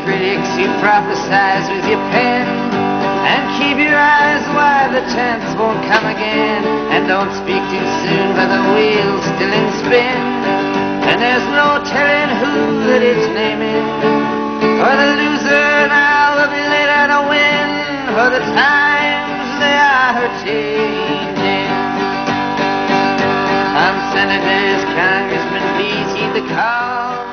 critics you prophesize with your pen. And keep your eyes wide, the chance won't come again. And don't speak too soon, for the wheel's still in spin. And there's no telling who that it's naming. For the loser now will be later to win. For the times they are changing. On senators, congressmen, please heed the call.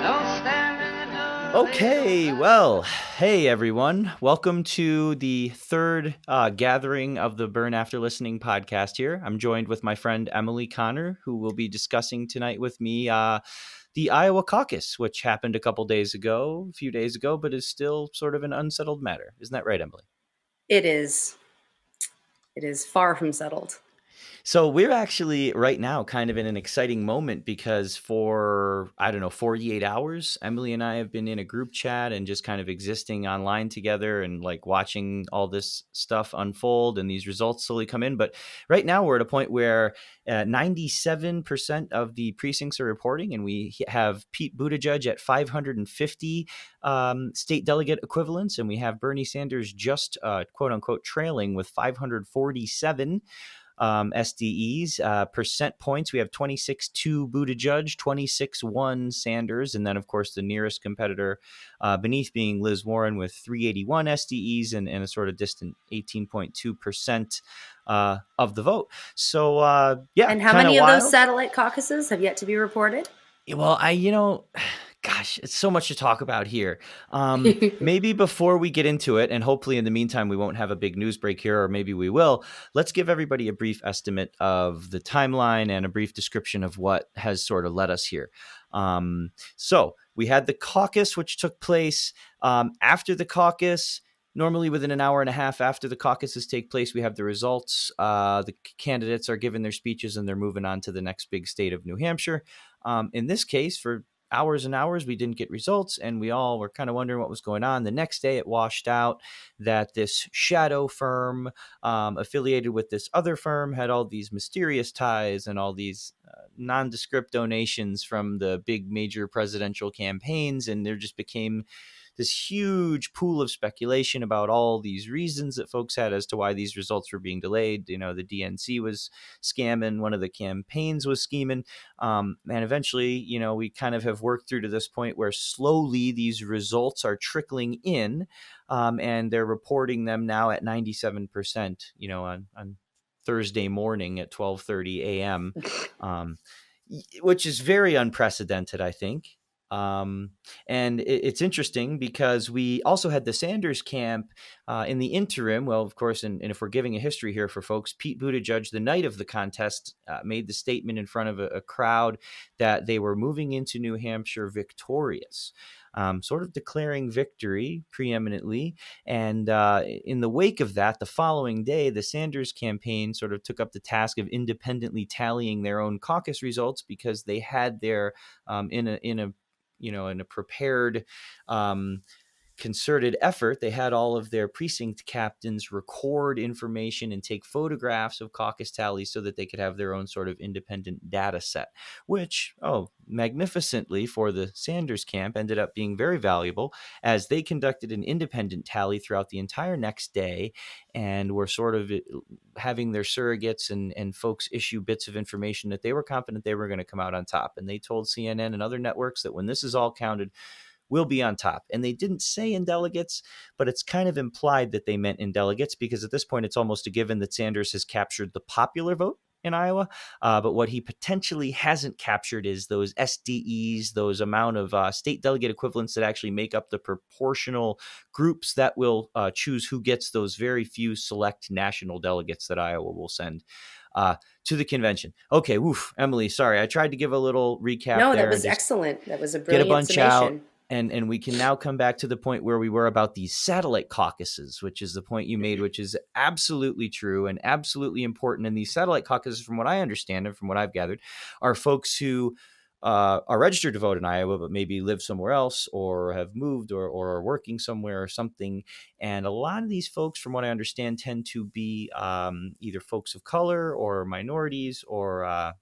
Don't stand in the door. Okay, well, hey everyone. Welcome to the third gathering of the Burn After Listening podcast here. I'm joined with my friend Emily Connor, who will be discussing tonight with me the Iowa caucus, which happened a few days ago, but is still sort of an unsettled matter. Isn't that right, Emily? It is. It is far from settled. So we're actually right now kind of in an exciting moment because for, 48 hours, Emily and I have been in a group chat and just kind of existing online together and like watching all this stuff unfold and these results slowly come in. But right now we're at a point where 97% of the precincts are reporting, and we have Pete Buttigieg at 550 state delegate equivalents, and we have Bernie Sanders just quote unquote trailing with 547 SDEs. Percent points, we have 26-2 Buttigieg, 26-1 Sanders, and then of course the nearest competitor beneath being Liz Warren with 381 SDEs and a sort of distant 18.2% of the vote. So yeah. And how many of those satellite caucuses have yet to be reported? Well, gosh, it's so much to talk about here. Maybe before we get into it, and hopefully in the meantime, we won't have a big news break here, or maybe we will. Let's give everybody a brief estimate of the timeline and a brief description of what has sort of led us here. So we had the caucus, which took place after the caucus. Normally within an hour and a half after the caucuses take place, we have the results. The candidates are given their speeches and they're moving on to the next big state of New Hampshire. In this case, for hours and hours, we didn't get results, and we all were kind of wondering what was going on. The next day, it washed out that this shadow firm affiliated with this other firm had all these mysterious ties and all these nondescript donations from the big major presidential campaigns, and there just became this huge pool of speculation about all these reasons that folks had as to why these results were being delayed. You know, the DNC was scamming, one of the campaigns was scheming. And eventually, you know, we kind of have worked through to this point where slowly these results are trickling in, and they're reporting them now at 97%, you know, on Thursday morning at 12:30 a.m., which is very unprecedented, I think. And it's interesting because we also had the Sanders camp in the interim. Well, of course, and if we're giving a history here for folks, Pete Buttigieg, the night of the contest, made the statement in front of a crowd that they were moving into New Hampshire victorious. Sort of declaring victory preeminently. And in the wake of that, the following day, the Sanders campaign sort of took up the task of independently tallying their own caucus results because they had their in a prepared concerted effort, they had all of their precinct captains record information and take photographs of caucus tallies so that they could have their own sort of independent data set, which, magnificently for the Sanders camp, ended up being very valuable as they conducted an independent tally throughout the entire next day and were sort of having their surrogates and folks issue bits of information that they were confident they were going to come out on top. And they told CNN and other networks that when this is all counted, will be on top. And they didn't say in delegates, but it's kind of implied that they meant in delegates because at this point, it's almost a given that Sanders has captured the popular vote in Iowa. But what he potentially hasn't captured is those SDEs, those amount of state delegate equivalents that actually make up the proportional groups that will choose who gets those very few select national delegates that Iowa will send to the convention. Okay, Emily, sorry. I tried to give a little recap. No, that was excellent. That was a brilliant get a bunch summation. Out. And we can now come back to the point where we were about these satellite caucuses, which is the point you made, which is absolutely true and absolutely important. And these satellite caucuses, from what I understand and from what I've gathered, are folks who are registered to vote in Iowa, but maybe live somewhere else or have moved or are working somewhere or something. And a lot of these folks, from what I understand, tend to be either folks of color or minorities or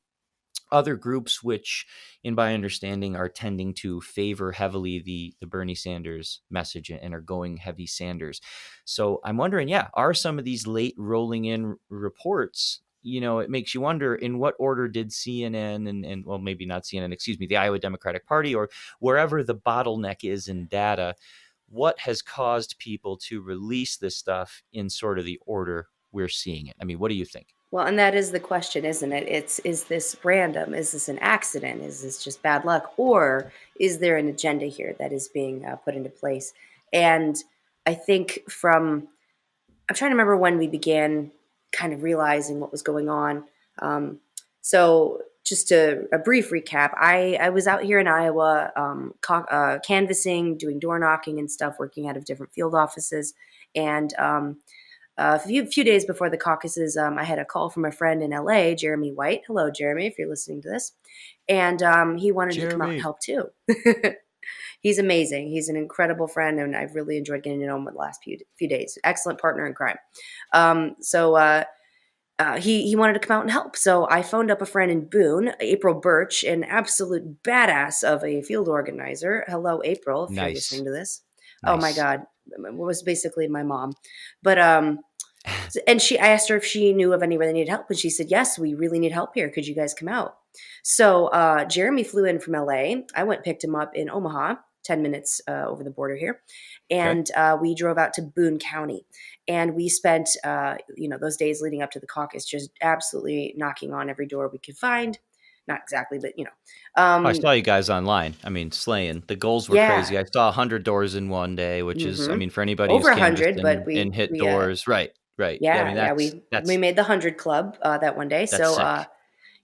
other groups which, in my understanding, are tending to favor heavily the Bernie Sanders message and are going heavy Sanders. So I'm wondering, are some of these late rolling in reports, it makes you wonder, in what order did CNN and well, maybe not CNN, excuse me, the Iowa Democratic Party, or wherever the bottleneck is in data, what has caused people to release this stuff in sort of the order we're seeing it? I mean, what do you think? Well, and that is the question, isn't it? Is this random? Is this an accident? Is this just bad luck? Or is there an agenda here that is being put into place? And I think I'm trying to remember when we began kind of realizing what was going on. So just a brief recap, I was out here in Iowa canvassing, doing door knocking and stuff, working out of different field offices. And a few days before the caucuses, I had a call from a friend in LA, Jeremy White. Hello, Jeremy, if you're listening to this. And he wanted to come out and help too. He's amazing. He's an incredible friend, and I've really enjoyed getting to know him the last few days. Excellent partner in crime. He wanted to come out and help. So I phoned up a friend in Boone, April Birch, an absolute badass of a field organizer. Hello, April, if you're listening to this. Nice. Oh my God. It was basically my mom. But and I asked her if she knew of anywhere that needed help, and she said, yes, we really need help here. Could you guys come out? So Jeremy flew in from LA. I went and picked him up in Omaha, 10 minutes over the border here. And we drove out to Boone County. And we spent, those days leading up to the caucus just absolutely knocking on every door we could find. Not exactly, but, I saw you guys online. I mean, slaying. The goals were crazy. I saw 100 doors in one day, which is, I mean, for anybody over who's 100, but we hit doors. Right. Yeah, we made the 100 club that one day. That's sick.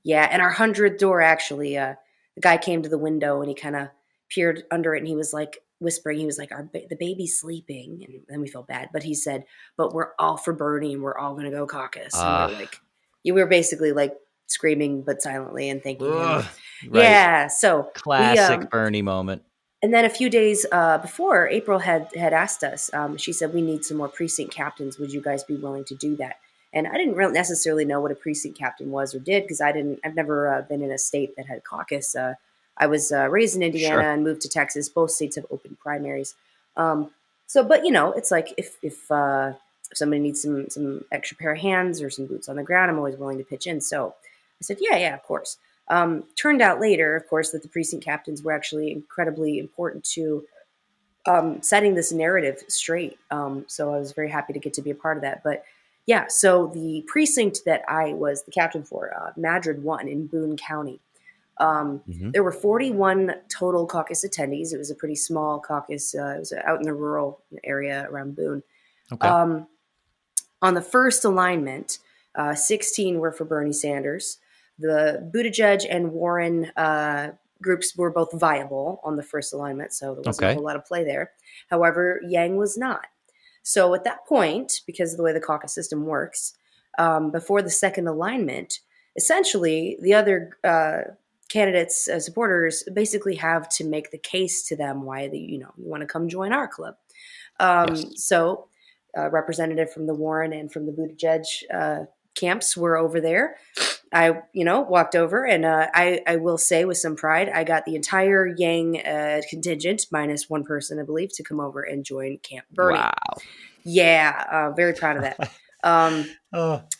And our 100th door, actually, the guy came to the window and he kind of peered under it and he was like whispering, he was like, the baby's sleeping. And then we felt bad, but he said, but we're all for Bernie and we're all going to go caucus. And we're like, we were basically like screaming, but silently and thanking him. Right. Yeah. So classic Bernie moment. And then a few days before, April had asked us, she said, we need some more precinct captains. Would you guys be willing to do that? And I didn't really necessarily know what a precinct captain was or did, because I've never been in a state that had a caucus. I was raised in Indiana and moved to Texas. Both states have open primaries. But it's like if somebody needs some extra pair of hands or some boots on the ground, I'm always willing to pitch in. So I said, yeah, of course. Turned out later, of course, that the precinct captains were actually incredibly important to setting this narrative straight. So I was very happy to get to be a part of that. But yeah, so the precinct that I was the captain for, Madrid 1 in Boone County, there were 41 total caucus attendees. It was a pretty small caucus. It was out in the rural area around Boone. Okay. On the first alignment, 16 were for Bernie Sanders. The Buttigieg and Warren groups were both viable on the first alignment, so there wasn't a whole lot of play there. However, Yang was not. So at that point, because of the way the caucus system works, before the second alignment, essentially the other candidates, supporters, basically have to make the case to them why you want to come join our club. So representative from the Warren and from the Buttigieg camps were over there. I, walked over and I will say with some pride, I got the entire Yang contingent, minus one person, I believe, to come over and join Camp Bernie. Wow. Yeah, very proud of that.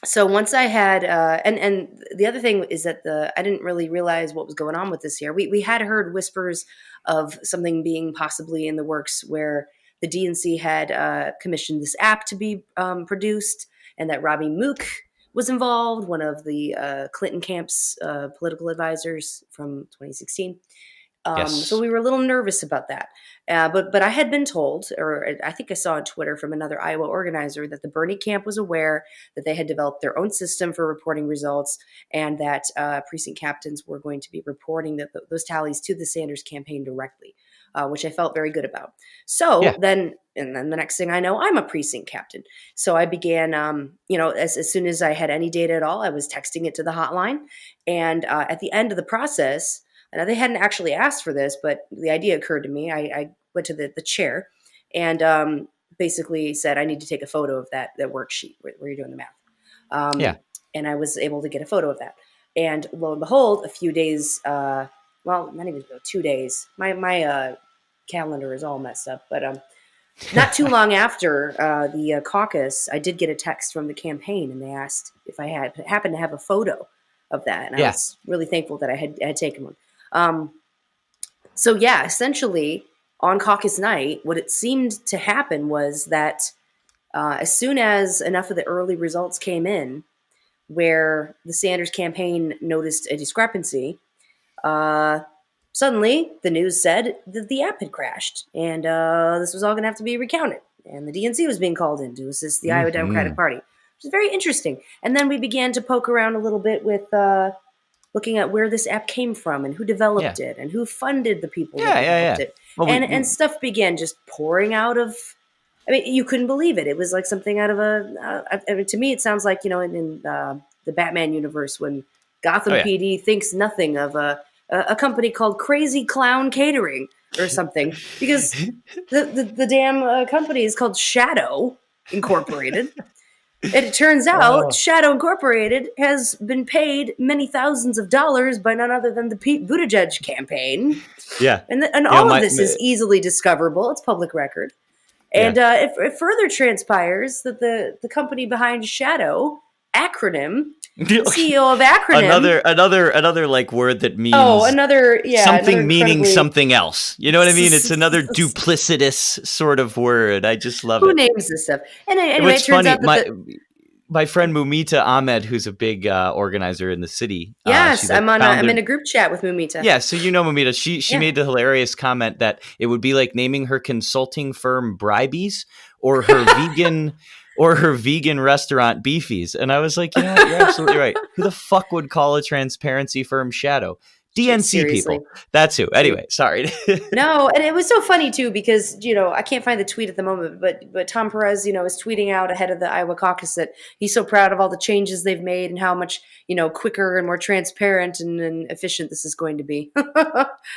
So once I had, and the other thing is that I didn't really realize what was going on with this here. We had heard whispers of something being possibly in the works where the DNC had commissioned this app to be produced, and that Robbie Mook was involved, one of the Clinton camp's political advisors from 2016. So we were a little nervous about that. But I had been told, or I think I saw on Twitter from another Iowa organizer, that the Bernie camp was aware that they had developed their own system for reporting results, and that precinct captains were going to be reporting those tallies to the Sanders campaign directly, which I felt very good about. So then the next thing I know, I'm a precinct captain. So I began, as soon as I had any data at all, I was texting it to the hotline. And at the end of the process, now they hadn't actually asked for this, but the idea occurred to me. I went to the chair and basically said, I need to take a photo of that worksheet where you're doing the math. And I was able to get a photo of that. And lo and behold, a few days, well, not even 2 days. My calendar is all messed up, but not too long after the caucus, I did get a text from the campaign, and they asked if I happened to have a photo of that, and I Yeah. was really thankful that I had taken one. So yeah, essentially on caucus night, what it seemed to happen was that as soon as enough of the early results came in, where the Sanders campaign noticed a discrepancy, uh, suddenly the news said that the app had crashed, and this was all going to have to be recounted, and the DNC was being called in to assist the Iowa Democratic Party, which is very interesting. And then we began to poke around a little bit with looking at where this app came from and who developed it and who funded the people that developed it. Well, And stuff began just pouring out of, I mean, you couldn't believe it. It was like something out of I mean, to me, it sounds like, in the Batman universe when Gotham PD thinks nothing of a company called Crazy Clown Catering or something, because the damn company is called Shadow Incorporated. And it turns out Shadow Incorporated has been paid many thousands of dollars by none other than the Pete Buttigieg campaign. Yeah. And all of this is easily discoverable. It's public record. And it further transpires that the company behind Shadow, acronym, the CEO of acronym. Another like word that means something meaning something else. You know what I mean? It's another duplicitous sort of word. I just love it. Who names this stuff? And anyway, it turns out that my friend Mumita Ahmed, who's a big organizer in the city. Yes, I'm in a group chat with Mumita. Yeah, so Mumita. She made the hilarious comment that it would be like naming her consulting firm Bribeys or her vegan restaurant Beefies. And I was like, you're absolutely right. Who the fuck would call a transparency firm Shadow? DNC Seriously. people. That's who. Anyway, sorry. No, and it was so funny too because I can't find the tweet at the moment, but Tom Perez is tweeting out ahead of the Iowa caucus that he's so proud of all the changes they've made and how much quicker and more transparent and efficient this is going to be.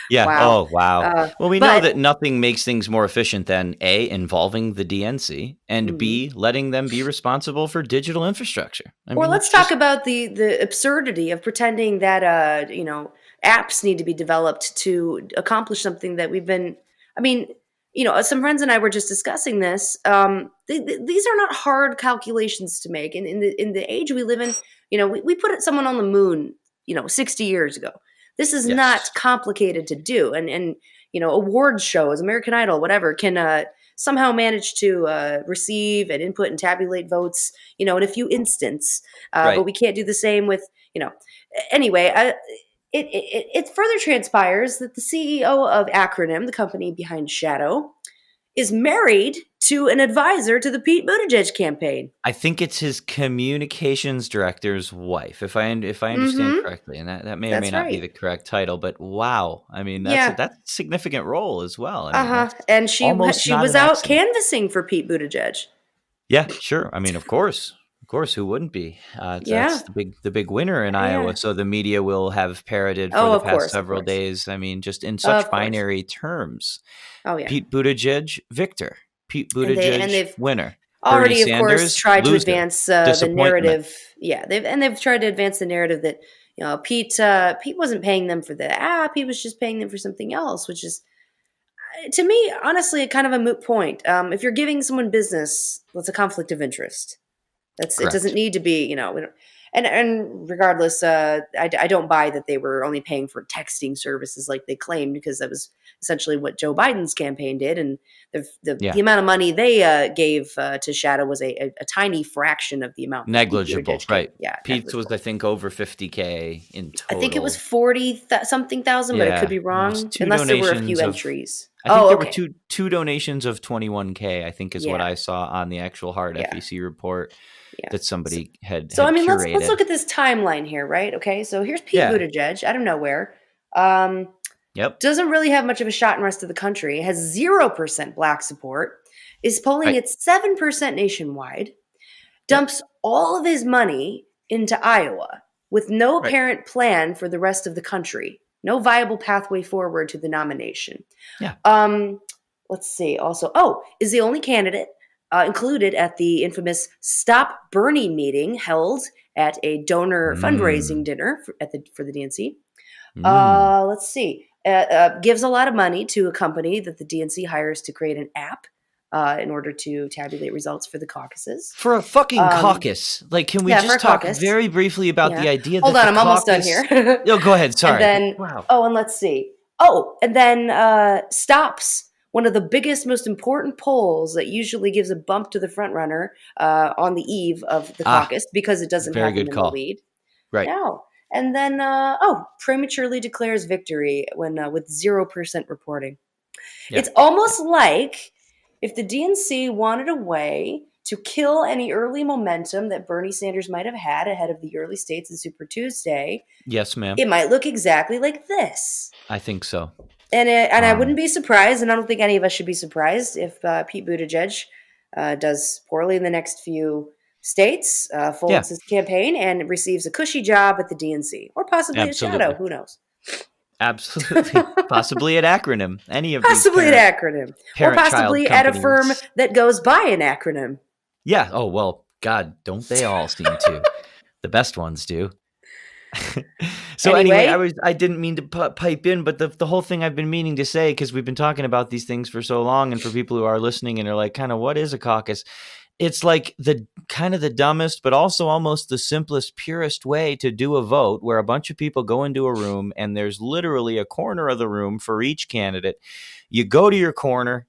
Yeah. Wow. Oh wow. Well, we know that nothing makes things more efficient than A, involving the DNC, and B, letting them be responsible for digital infrastructure. Let's talk about the absurdity of pretending that apps need to be developed to accomplish something that we've been, some friends and I were just discussing this. These are not hard calculations to make. And in the age we live in, we put someone on the moon, 60 years ago. This is not complicated to do. And award shows, American Idol, whatever, can somehow manage to receive and input and tabulate votes, in a few instants. But we can't do the same with, anyway, it further transpires that the CEO of Acronym, the company behind Shadow, is married to an advisor to the Pete Buttigieg campaign. I think it's his communications director's wife, if I understand correctly, and that may or may not be the correct title. But wow, that's a significant role as well. And she was out canvassing for Pete Buttigieg. Yeah, sure. Of course. Of course, who wouldn't be? That's the big winner in Iowa. So the media will have parroted for the past several days. Just in such binary terms. Oh yeah. Pete Buttigieg, victor. Pete Buttigieg, winner. Already, Bernie of Sanders, course, tried to advance the narrative. Yeah, they've tried to advance the narrative that Pete wasn't paying them for the app; he was just paying them for something else, which is, to me, honestly, kind of a moot point. If you're giving someone business, that's a conflict of interest. It doesn't need to be, and regardless, I don't buy that they were only paying for texting services like they claimed, because that was essentially what Joe Biden's campaign did, and the amount of money they gave to Shadow was a tiny fraction of the amount. Negligible, right? Yeah, Pete's was, I think, over $50,000 in total. I think it was 40-something thousand, but it could be wrong, unless there were a few entries. I think there were two donations of $21,000, I think is what I saw on the actual hard FEC report that somebody had curated. Let's look at this timeline here, right? Okay, so here's Pete Buttigieg out of nowhere. Doesn't really have much of a shot in the rest of the country. Has 0% black support. Is polling at 7% nationwide. Dumps all of his money into Iowa with no apparent plan for the rest of the country. No viable pathway forward to the nomination. Yeah. Let's see. Also, is the only candidate included at the infamous Stop Bernie meeting held at a donor fundraising dinner for the DNC. Let's see. Gives a lot of money to a company that the DNC hires to create an app in order to tabulate results for the caucuses. For a fucking caucus. Like, can we just talk caucus. very briefly about the idea Hold that on, I'm almost done here. No, go ahead. Sorry. And then, wow. and let's see. And then stops one of the biggest, most important polls that usually gives a bump to the front runner on the eve of the caucus because it doesn't have him in the lead. Right. No. And then, prematurely declares victory when with 0% reporting. Yeah. It's almost like if the DNC wanted a way to kill any early momentum that Bernie Sanders might have had ahead of the early states in Super Tuesday. Yes, ma'am. It might look exactly like this. I think so. And I wouldn't be surprised, and I don't think any of us should be surprised if Pete Buttigieg does poorly in the next few states, folds his campaign, and receives a cushy job at the DNC, or possibly a shadow. Who knows? Absolutely. Possibly an acronym. Any of possibly these an acronym. Or possibly at a firm that goes by an acronym. Yeah. Oh, well, God, don't they all seem to? The best ones do. So anyway, I didn't mean to pipe in, but the whole thing I've been meaning to say, because we've been talking about these things for so long, and for people who are listening and are like, kind of, what is a caucus? It's like the kind of the dumbest, but also almost the simplest, purest way to do a vote, where a bunch of people go into a room and there's literally a corner of the room for each candidate. You go to your corner,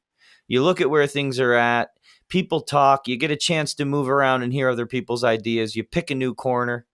you look at where things are at, people talk, you get a chance to move around and hear other people's ideas, you pick a new corner.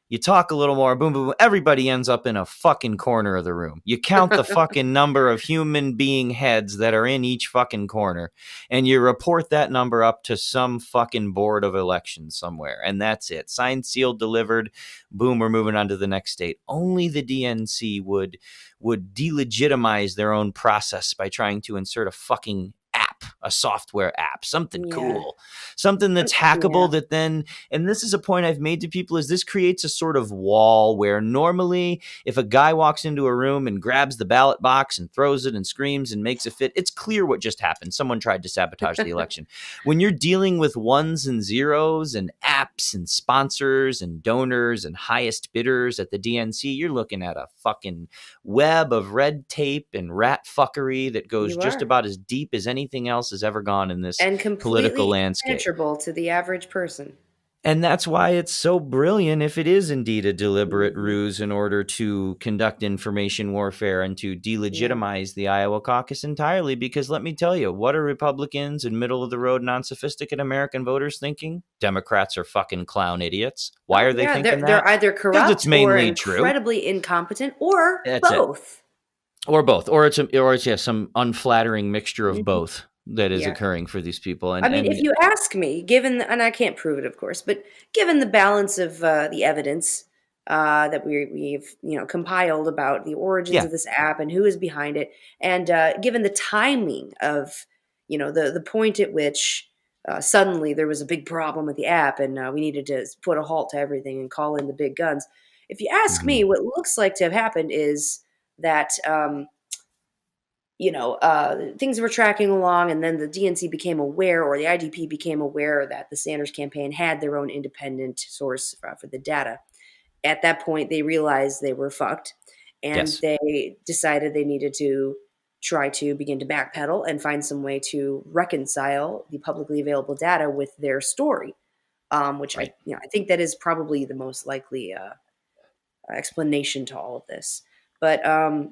You talk a little more, boom, boom, boom. Everybody ends up in a fucking corner of the room. You count the fucking number of human being heads that are in each fucking corner, and you report that number up to some fucking board of elections somewhere. And that's it. Signed, sealed, delivered. Boom, we're moving on to the next state. Only the DNC would delegitimize their own process by trying to insert a fucking app, a software app, something cool, something that's hackable that then, and this is a point I've made to people, is this creates a sort of wall where normally if a guy walks into a room and grabs the ballot box and throws it and screams and makes a fit, it's clear what just happened. Someone tried to sabotage the election. When you're dealing with ones and zeros and apps and sponsors and donors and highest bidders at the DNC, you're looking at a fucking web of red tape and rat fuckery that goes just about as deep as anything else has ever gone in this political landscape. And completely to the average person. And that's why it's so brilliant if it is indeed a deliberate ruse in order to conduct information warfare and to delegitimize the Iowa caucus entirely. Because let me tell you, what are Republicans and middle-of-the-road, non-sophisticated American voters thinking? Democrats are fucking clown idiots. Why are they thinking that? They're either corrupt it's mainly or incredibly incompetent, or both. Or both, or it's some unflattering mixture of both that is occurring for these people. And I mean, if you ask me, given, and I can't prove it, of course, but given the balance of the evidence that we've compiled about the origins of this app and who is behind it, and given the timing of the point at which suddenly there was a big problem with the app and we needed to put a halt to everything and call in the big guns. If you ask me, what looks like to have happened is that things were tracking along, and then the DNC became aware, or the IDP became aware, that the Sanders campaign had their own independent source for the data. At that point, they realized they were fucked, and they decided they needed to try to begin to backpedal and find some way to reconcile the publicly available data with their story, which I think that is probably the most likely explanation to all of this. But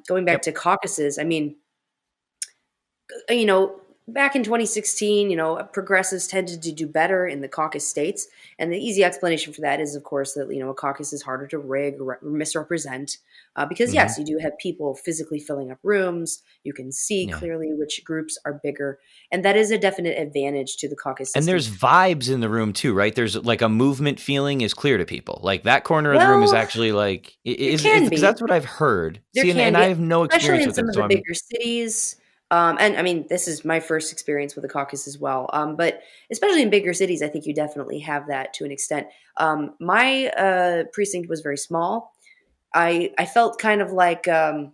going back to caucuses, I mean, back in 2016, progressives tended to do better in the caucus states. And the easy explanation for that is, of course, that, a caucus is harder to rig or misrepresent because, yes, you do have people physically filling up rooms. You can see clearly which groups are bigger. And that is a definite advantage to the caucus system. And there's vibes in the room, too, right? There's like a movement feeling is clear to people. Like that corner of the room is actually like, because that's what I've heard. And I have no experience with it. Especially in some of the bigger cities. And I mean, this is my first experience with the caucus as well. But especially in bigger cities, I think you definitely have that to an extent. My precinct was very small. I felt kind of like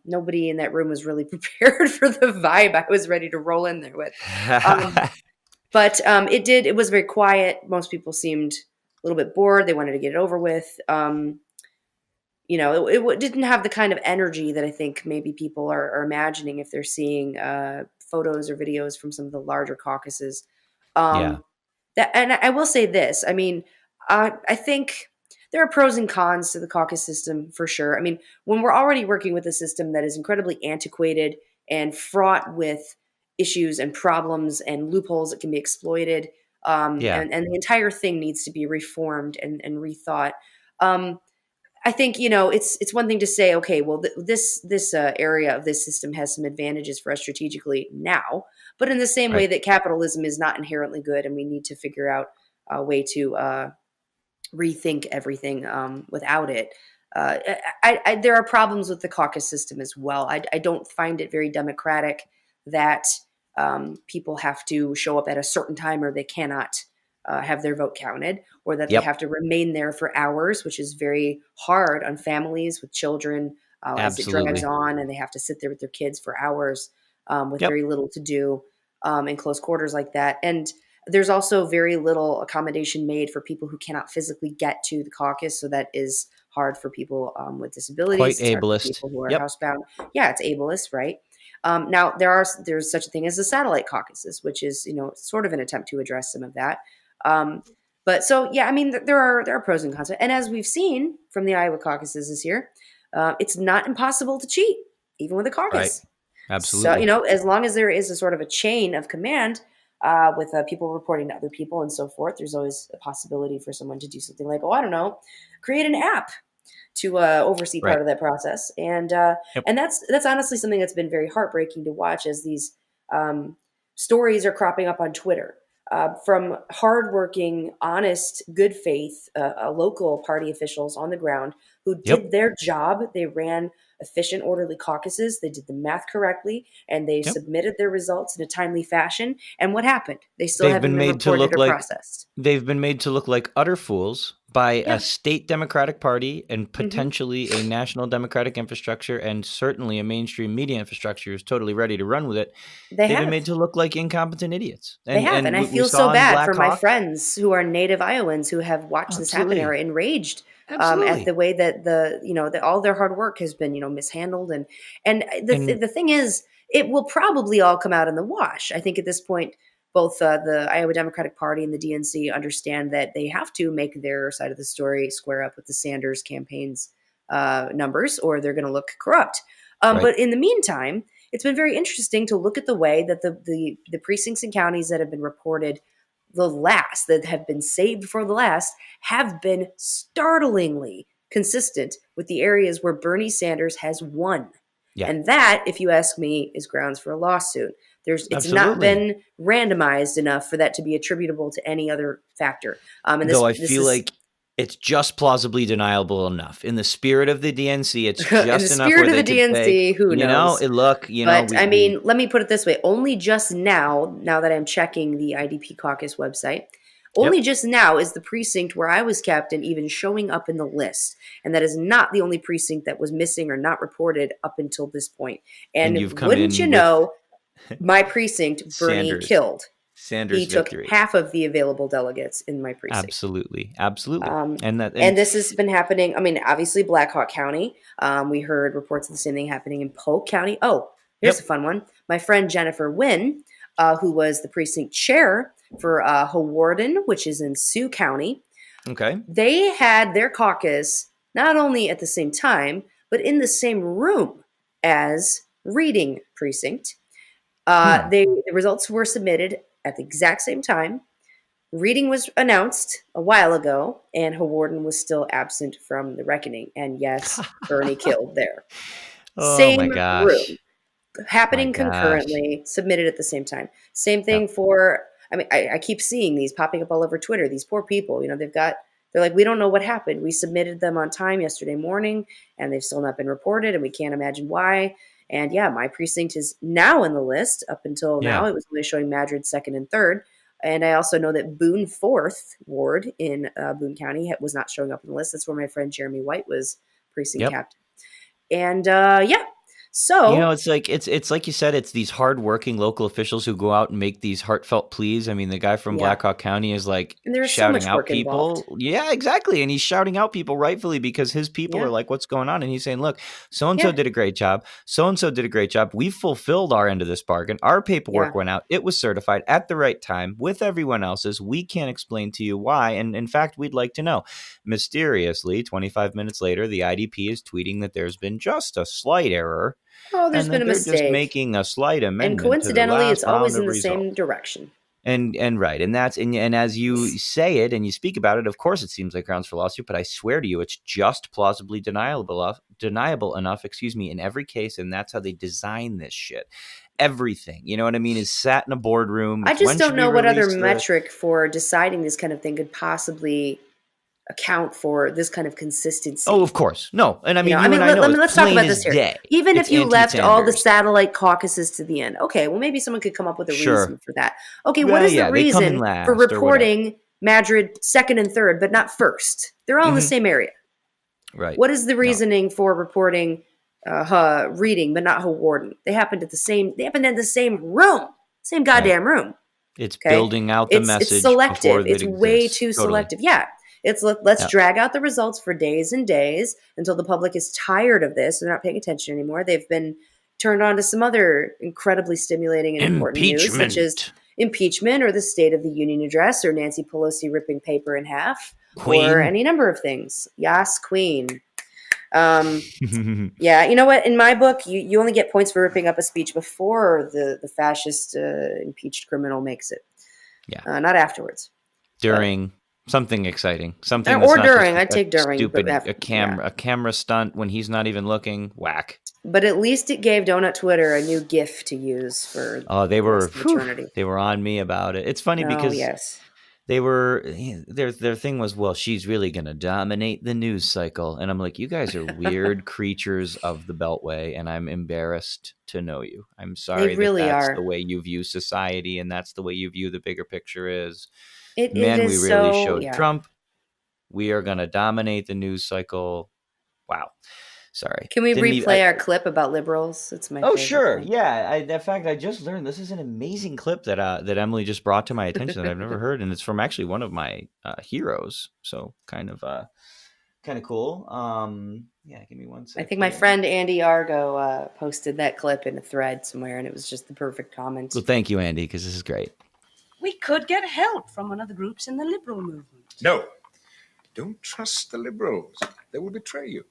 nobody in that room was really prepared for the vibe I was ready to roll in there with. But it was very quiet. Most people seemed a little bit bored. They wanted to get it over with. It didn't have the kind of energy that I think maybe people are imagining if they're seeing photos or videos from some of the larger caucuses. Yeah. Um, and I will say this. I mean, I think there are pros and cons to the caucus system for sure. I mean, when we're already working with a system that is incredibly antiquated and fraught with issues and problems and loopholes that can be exploited, Yeah. and the entire thing needs to be reformed and rethought. Um, I think it's one thing to say, okay, well, this area of this system has some advantages for us strategically now, but in the same way Right. that capitalism is not inherently good, and we need to figure out a way to rethink everything without it. There are problems with the caucus system as well. I don't find it very democratic that people have to show up at a certain time or they cannot have their vote counted, or that they Yep. have to remain there for hours, which is very hard on families with children as it drags Absolutely. on and they have to sit there with their kids for hours with Yep. very little to do in close quarters like that. And there's also very little accommodation made for people who cannot physically get to the caucus. So that is hard for people with Quite disabilities. It's hard for ableist. people who are Yep. housebound. Yeah, it's ableist, right? Now there's such a thing as the satellite caucuses, which is sort of an attempt to address some of that. Um, but so yeah, I mean there are pros and cons, and as we've seen from the Iowa caucuses this year, it's not impossible to cheat even with a Right. caucus. So Absolutely. as long as there is a sort of a chain of command with people reporting to other people and so forth, there's always a possibility for someone to do something like, oh, I don't know, create an app to oversee Right. part of that process. And Yep. that's honestly something that's been very heartbreaking to watch as these stories are cropping up on Twitter from hardworking, honest, good faith local party officials on the ground who Yep. did their job. They ran efficient, orderly caucuses. They did the math correctly, and they Yep. submitted their results in a timely fashion. And what happened? They still They've haven't been been made to reported look or like processed. they've been made to look like utter fools by a Yeah. state Democratic Party and Hmm. potentially a national Democratic infrastructure and certainly a mainstream media infrastructure who's totally ready to run with it. They They've been have. made to look like incompetent idiots. They And have, and and I we feel so saw in bad for Black my Hawk. friends who are native Iowans who have watched this happen and are Absolutely. enraged at Absolutely. the way that that all their hard work has been mishandled. And And the thing is, it will probably all come out in the wash. I think at this point, both the Iowa Democratic Party and the DNC understand that they have to make their side of the story square up with the Sanders campaign's numbers, or they're going to look corrupt. right. But in the meantime, it's been very interesting to look at the way that the precincts and counties that have been reported that have been saved for the last have been startlingly consistent with the areas where Bernie Sanders has won. Yeah. And that, if you ask me, is grounds for a lawsuit. It's not Absolutely. been randomized enough for that to be attributable to any other factor. And Though I this feel is like it's just plausibly deniable enough. In the spirit of the DNC, it's in the just enough where spirit of they the could say, DNC, who knows? look, But I we mean, let me put it this way: only just now that I'm checking the IDP caucus website, only yep. just now is the precinct where I was captain even showing up in the list. And that is not the only precinct that was missing or not reported up until this point. And And you've come wouldn't you in with know, my precinct, Bernie Sanders. killed. Sanders He took victory. half of the available delegates in my precinct. Absolutely. Absolutely. Um, And that and this has been happening. I mean, obviously, Black Hawk County. We heard reports of the same thing happening in Polk County. Oh, here's a yep. fun one. My friend Jennifer Wynn, who was the precinct chair for Hawarden, which is in Sioux County, Okay. they had their caucus not only at the same time, but in the same room as Reading Precinct. The results were submitted at the exact same time. Reading was announced a while ago, and Hawarden was still absent from the reckoning. And yes, Bernie killed there. Oh my Same gosh. room, My happening gosh. concurrently, submitted at the same time. Same Yep. thing for, I mean, I keep seeing these popping up all over Twitter. These poor people, they're like, we don't know what happened. We submitted them on time yesterday morning, and they've still not been reported, and we can't imagine why. And yeah, my precinct is now in the list. Up until now, Yeah. it was only showing Madrid second and third. And I also know that Boone fourth ward in Boone County was not showing up on the list. That's where my friend Jeremy White was precinct Yep. captain. And yeah, So it's like you said, it's these hardworking local officials who go out and make these heartfelt pleas. I mean, the guy from yeah, Black Hawk County is like and there's so shouting much out work involved. people. Yeah, exactly. And he's shouting out people rightfully because his people are Yeah, like, what's going on? And he's saying, look, so and so yeah, did a great job. So and so did a great job. We've fulfilled our end of this bargain. Our yeah. paperwork went out. It was certified at the right time with everyone else's. We can't explain to you why. And in fact, we'd like to know. Mysteriously, 25 minutes later, the IDP is tweeting that there's been just a slight error Oh, there's and been that a they're just mistake. making a slight And amendment to the coincidentally, it's last always round in of the results. same direction. And right, and that's and as you say it and you speak about it, of course, it seems like grounds for lawsuit. But I swear to you, it's just plausibly deniable enough. Excuse me, in every case, and that's how they design this shit. Everything, you know what I mean, is sat in a boardroom. I It's just when don't should we know what other release the metric for deciding this kind of thing could possibly account for this kind Oh, consistency. of course. No. And I You know, mean, I you and mean, I know it's let's talk plain about as this here. day. Even It's if you left all the anti-Sanders. satellite caucuses to the end, okay, well, maybe someone could come up with a reason Sure. for that. Okay, what Well, is the yeah, they come in reason for last or whatever. reporting Madrid second and third, but not first? They're all in the Mhm. same area. Right. What is the No. reasoning for reporting reading, but not Hawarden? They happened in the same room, same Right. goddamn room. It's Okay, building out the it's message selective. before It's it way exists. too Totally. selective. Yeah, it's let's Yeah. drag out the results for days and days until the public is tired of this. They're not paying attention anymore. They've been turned on to some other incredibly stimulating and important news, such as impeachment or the State of the Union address or Nancy Pelosi ripping paper in half or Queen. any number of things. Yes, Queen. Yeah, you know what? In my book, you only get points for ripping up a speech before the fascist impeached criminal makes it. Yeah. Not afterwards. During something exciting, something that's Or not during. just I take during, stupid but a camera stunt when he's not even looking. Whack. But at least it gave Donut Twitter a new GIF to use for Oh, the rest of eternity. they were on me about it. It's funny Oh because yes, they were their thing was, well, she's really gonna dominate the news cycle, and I'm like, you guys are weird creatures of the Beltway, and I'm embarrassed to know you. I'm sorry really that's are. the way you view society, and that's the way you view the bigger picture is. It Man, we is really so showed Trump. We are gonna dominate the news cycle. Wow. Sorry. Can we Didn't replay our clip about liberals? It's my Oh, favorite sure. thing. Yeah. In fact, I just learned this is an amazing clip that Emily just brought to my attention that I've never heard, and it's from actually one of my heroes. So kind of cool. Yeah. Give me one second. I think my friend Andy Argo posted that clip in a thread somewhere, and it was just the perfect comment. Well, thank you, Andy, because this is great. We could get help from one of the groups in the liberal movement. No. Don't trust the liberals. They will betray you.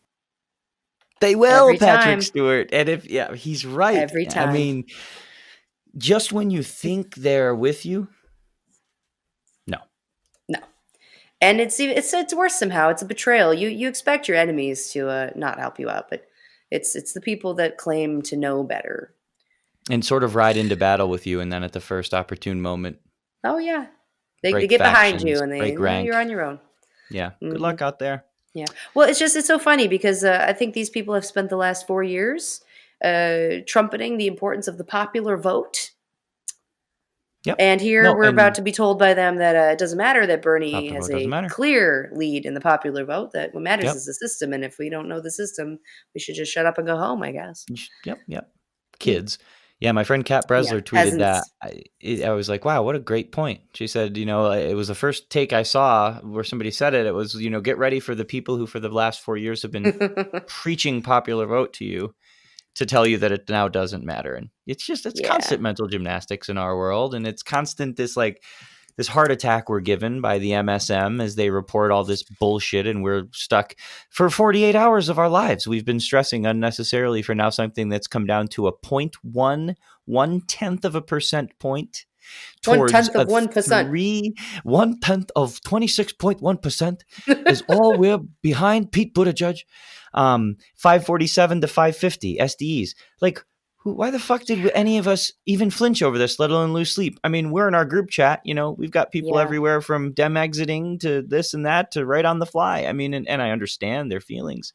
They will, Every Patrick time. Stewart. And he's right. Every time. I mean, just when you think they're with you, no. And it's worse somehow. It's a betrayal. You expect your enemies to not help you out, but it's the people that claim to know better. And sort of ride into battle with you, and then at the first opportune moment, Oh yeah, they break get behind you factions, and break rank. you're on your own. Yeah. Mhm. Good luck out there. Yeah. Well, it's so funny because I think these people have spent the last 4 years trumpeting the importance of the popular vote. Yep. And here No, we're and about to be told by them that it doesn't matter that Bernie popular has vote doesn't a matter. clear lead in the popular vote, that what matters Yep. is the system. And if we don't know the system, we should just shut up and go home, I guess. Yep. Kids. Yeah, my friend Kat Bresler tweeted that. I was like, wow, what a great point. She said, it was the first take I saw where somebody said it. It was, get ready for the people who for the last 4 years have been preaching popular vote to you to tell you that it now doesn't matter. And it's constant mental gymnastics in our world. And it's constant this heart attack we're given by the MSM as they report all this bullshit, and we're stuck for 48 hours of our lives. We've been stressing unnecessarily for now something that's come down to a 0.1 of a percent point towards 1/10 of 1%. 1/10 of 26.1% is all we're behind Pete Buttigieg. 547 to 550 SDEs. Like, why the fuck did any of us even flinch over this, let alone lose sleep? I mean, we're in our group chat, we've got people everywhere from Dem exiting to this and that to right on the fly. I mean, and I understand their feelings,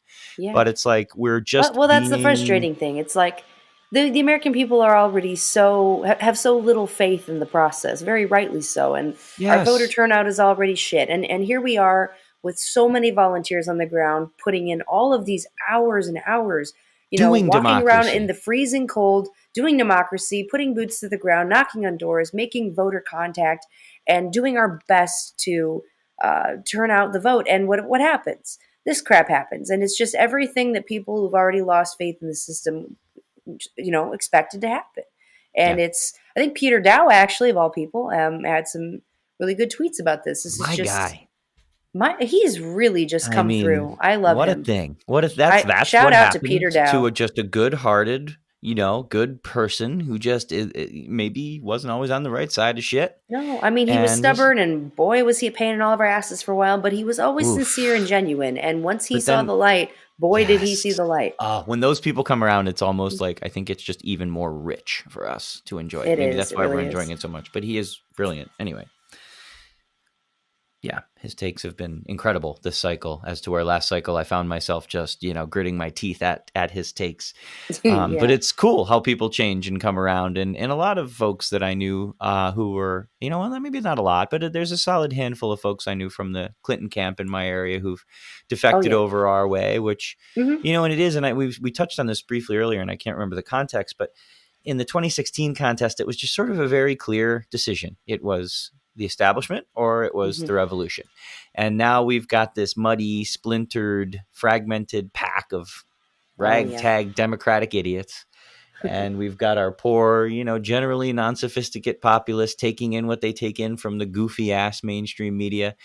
but it's like we're just well, that's the frustrating thing. It's like the American people are already have so little faith in the process, very rightly so, and our voter turnout is already shit. And here we are with so many volunteers on the ground putting in all of these hours and hours Doing walking around in democracy. the freezing cold, doing democracy, putting boots to the ground, knocking on doors, making voter contact, and doing our best to turn out the vote. And what happens? This crap happens, and it's just everything that people who've already lost faith in the system, expected to happen. And Yeah. I think Peter Dow, actually, of all people, had some really good tweets about this. This is My just guy. he's really just I come mean, through. I love what a him. thing. What if I that's shout what out to Peter happened to Dow. just a good-hearted, good person who just maybe wasn't always on the right side of shit. No, I mean, he was And stubborn, and boy, was he a pain in all of our asses for a while, but he was always sincere and oof. genuine. And once he But saw then, the light, boy, did he see yes. the light. When those people come around, it's almost like I think it's just even more rich for us to enjoy it. It Maybe is. that's It why we're really enjoying is. it so much. But he is brilliant. Anyway. Yeah, his takes have been incredible this cycle. As to where last cycle I found myself just, gritting my teeth at his takes. But Yeah. it's cool how people change and come around. And a lot of folks that I knew who were, well, maybe not a lot, but there's a solid handful of folks I knew from the Clinton camp in my area who've Oh, defected yeah. over our way, which, hmm and it is. And we touched on this briefly earlier, and I can't remember the context, but in the 2016 contest, it was just sort of a very clear decision. It was the establishment or it was hmm the revolution. And now we've got this muddy, splintered, fragmented pack of Oh, yeah. ragtag Democratic idiots. And we've got our poor, generally non-sophisticate populace taking in what they take in from the goofy ass mainstream media.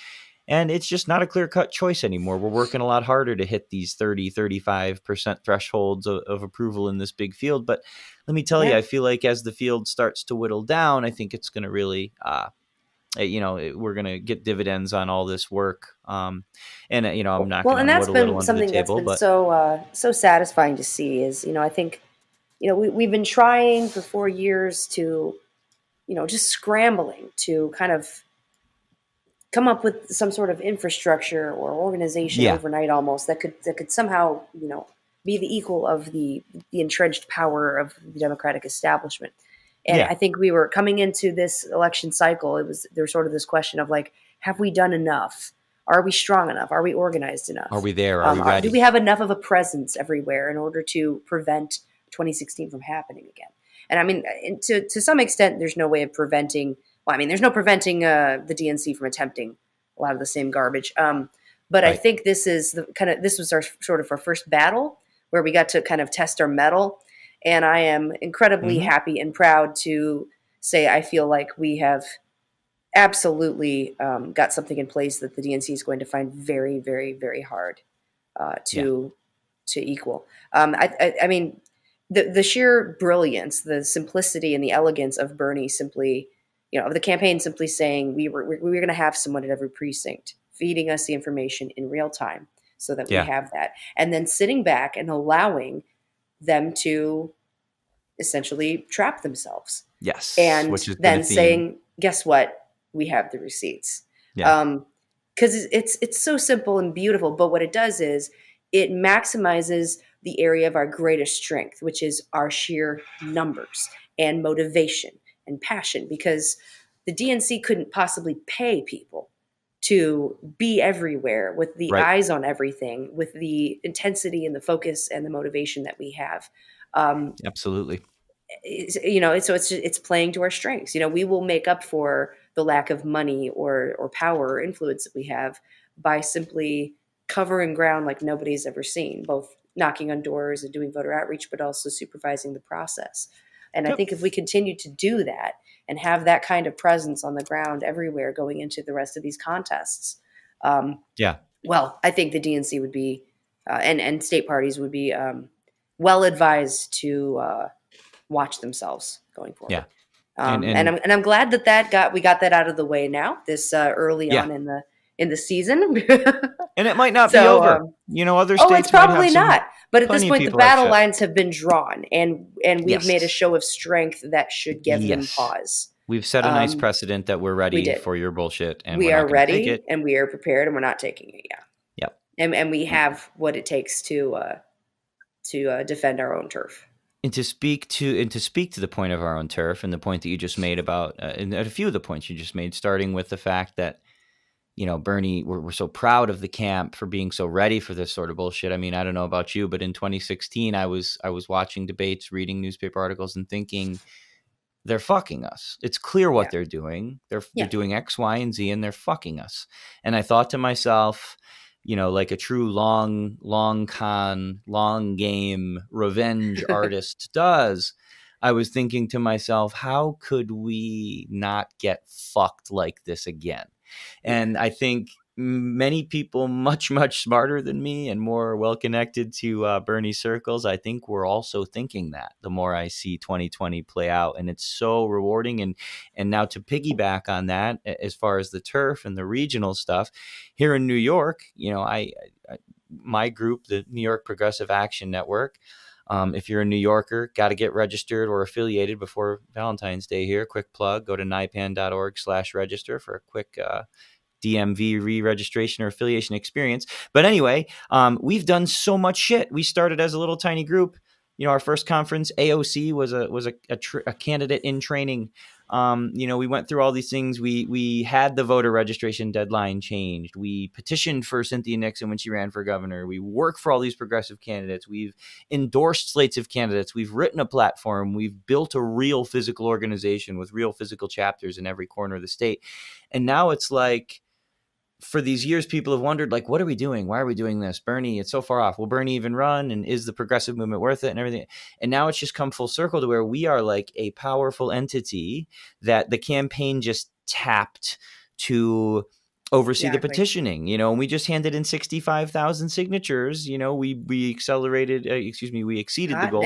And it's just not a clear-cut choice anymore. We're working a lot harder to hit these 35% thresholds of approval in this big field. But let me tell you, Yeah. I feel like as the field starts to whittle down, I think it's going to really we're going to get dividends on all this work. I'm knocking Well, and on that's wood a little been under the something that's table, been but so satisfying to see is, I think, we've been trying for 4 years to, just scrambling to kind of come up with some sort of infrastructure or organization yeah, overnight almost that could somehow, be the equal of the entrenched power of the Democratic establishment. And yeah. I think we were coming into this election cycle. There was sort of this question of like, have we done enough? Are we strong enough? Are we organized Are enough? we there? Are we Do we ready? have enough of a presence everywhere in order to prevent 2016 from happening again? And I mean, to some extent, there's no way of preventing. Well, I mean, there's no preventing the DNC from attempting a lot of the same garbage. But I Right. think this was our sort of our first battle where we got to kind of test our mettle. And I am incredibly Mm-hmm. happy and proud to say I feel like we have absolutely got something in place that the DNC is going to find very, very, very hard Yeah. to equal. I mean, the sheer brilliance, the simplicity, and the elegance of Bernie simply, of the campaign simply saying we were going to have someone at every precinct feeding us the information in real time so that we Yeah. have that, and then sitting back and allowing them to essentially trap themselves, Yes. and Which has been a then theme. saying, "Guess what? We have the receipts." Yeah. Because it's so simple and beautiful, but what it does is it maximizes the area of our greatest strength, which is our sheer numbers and motivation and passion. Because the DNC couldn't possibly pay people to be everywhere with the Right. eyes on everything, with the intensity and the focus and the motivation that we have. Absolutely. It's playing to our strengths. We will make up for the lack of money or power or influence that we have by simply covering ground like nobody's ever seen, both knocking on doors and doing voter outreach, but also supervising the process. And I Yep. think if we continue to do that and have that kind of presence on the ground everywhere going into the rest of these contests, Yeah. well, I think the DNC would be, and state parties would be well advised to watch themselves going forward. Yeah. And I'm glad that we got that out of the way now, this early Yeah. on in the season. And it might not be So, over. Other it's states might probably have some. not. But at this plenty of point, the people have battle shit. lines have been drawn, and we've Yes. made a show of strength that should give them Yes. pause. We've set a nice Um, precedent that we're we ready did. for your bullshit, and We we're are not going to take ready, it. and we are prepared, and we're not taking it. Yeah, Yep. and we have what it takes to defend our own turf. And to speak to the point of our own turf, and the point that you just made about, and a few of the points you just made, starting with the fact that, Bernie, we're so proud of the camp for being so ready for this sort of bullshit. I mean, I don't know about you, but in 2016, I was watching debates, reading newspaper articles, and thinking they're fucking us. It's clear what Yeah. they're doing. They're Yeah. doing X, Y, and Z, and they're fucking us. And I thought to myself, like a true long game revenge artist does, I was thinking to myself, how could we not get fucked like this again? And I think many people much, much smarter than me and more well-connected to Bernie circles, I think we're also thinking that the more I see 2020 play out. And it's so rewarding. And now to piggyback on that, as far as the turf and the regional stuff here in New York, my group, the New York Progressive Action Network, if you're a New Yorker, got to get registered or affiliated before Valentine's Day here. Quick plug, go to NYPAN.org/register for a quick DMV re-registration or affiliation experience. But anyway, we've done so much shit. We started as a little tiny group. Our first conference, AOC, was a candidate in training. We went through all these things. We had the voter registration deadline changed. We petitioned for Cynthia Nixon when she ran for governor. We worked for all these progressive candidates. We've endorsed slates of candidates. We've written a platform. We've built a real physical organization with real physical chapters in every corner of the state. And now it's like, for these years, people have wondered, like, what are we doing? Why are we doing this? Bernie, it's so far off. Will Bernie even run? And is the progressive movement worth it and everything? And now it's just come full circle to where we are like a powerful entity that the campaign just tapped to oversee the petitioning, and we just handed in 65,000 signatures. We accelerated, we exceeded the goal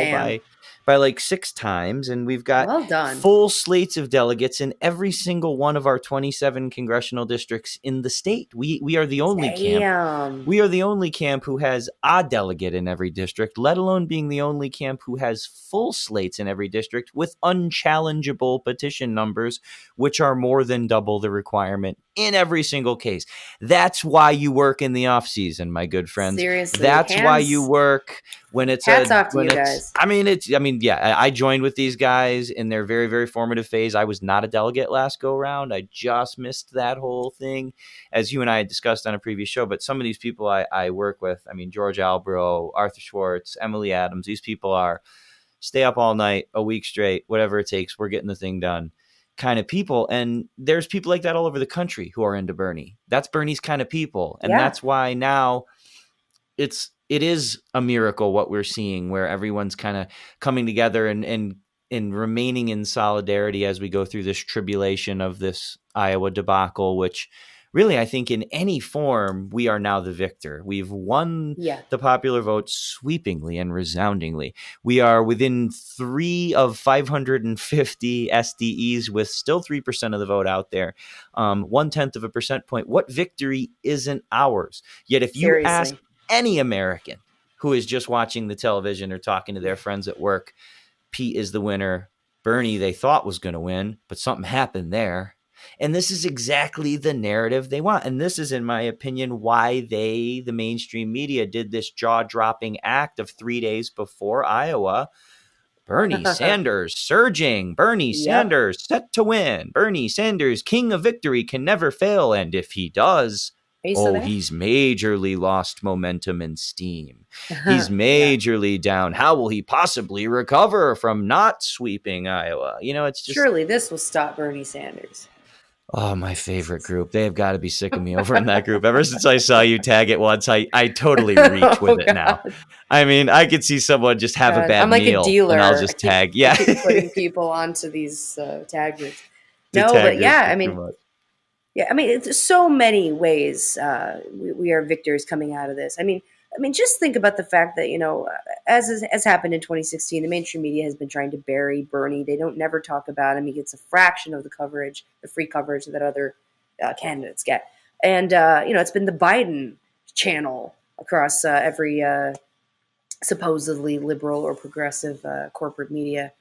by like 6 times. And we've got well done. Full slates of delegates in every single one of our 27 congressional districts in the state. We are the only camp. We are the only camp who has a delegate in every district, let alone being the only camp who has full slates in every district with unchallengeable petition numbers, which are more than double the requirement in every single case. That's why you work in the off season, my good friends. Seriously, that's why you work when it's hats off to you guys. I joined with these guys in their very, very formative phase. I was not a delegate last go round. I just missed that whole thing, as you and I had discussed on a previous show. But some of these people I work with, George Albro, Arthur Schwartz, Emily Adams, these people are stay up all night, a week straight, whatever it takes. We're getting the thing done kind of people. And there's people like that all over the country who are into Bernie. That's Bernie's kind of people. And that's why now it is a miracle what we're seeing, where everyone's kind of coming together and remaining in solidarity as we go through this tribulation of this Iowa debacle, which really, I think in any form, we are now the victor. We've won the popular vote sweepingly and resoundingly. We are within 3 of 550 SDEs with still 3% of the vote out there, 0.1 of a percent point. What victory isn't ours? Yet if you ask any American who is just watching the television or talking to their friends at work, Pete is the winner. Bernie, they thought was going to win, but something happened there. And this is exactly the narrative they want. And this is, in my opinion, why the mainstream media, did this jaw-dropping act of 3 days before Iowa. Bernie Sanders surging. Bernie Sanders set to win. Bernie Sanders, king of victory, can never fail. And if he does, he's majorly lost momentum and steam. He's majorly down. How will he possibly recover from not sweeping Iowa? It's just, surely this will stop Bernie Sanders. Oh, my favorite group. They have got to be sick of me over in that group. Ever since I saw you tag it once, I totally reach with it now. I could see someone just have a bad I'm like meal, a dealer. and I'll just tag. I keep putting people onto these tag groups. It's so many ways we are victors coming out of this. Just think about the fact that, as happened in 2016, the mainstream media has been trying to bury Bernie. They don't never talk about him. He gets a fraction of the coverage, the free coverage that other candidates get. And, it's been the Biden channel across every supposedly liberal or progressive corporate media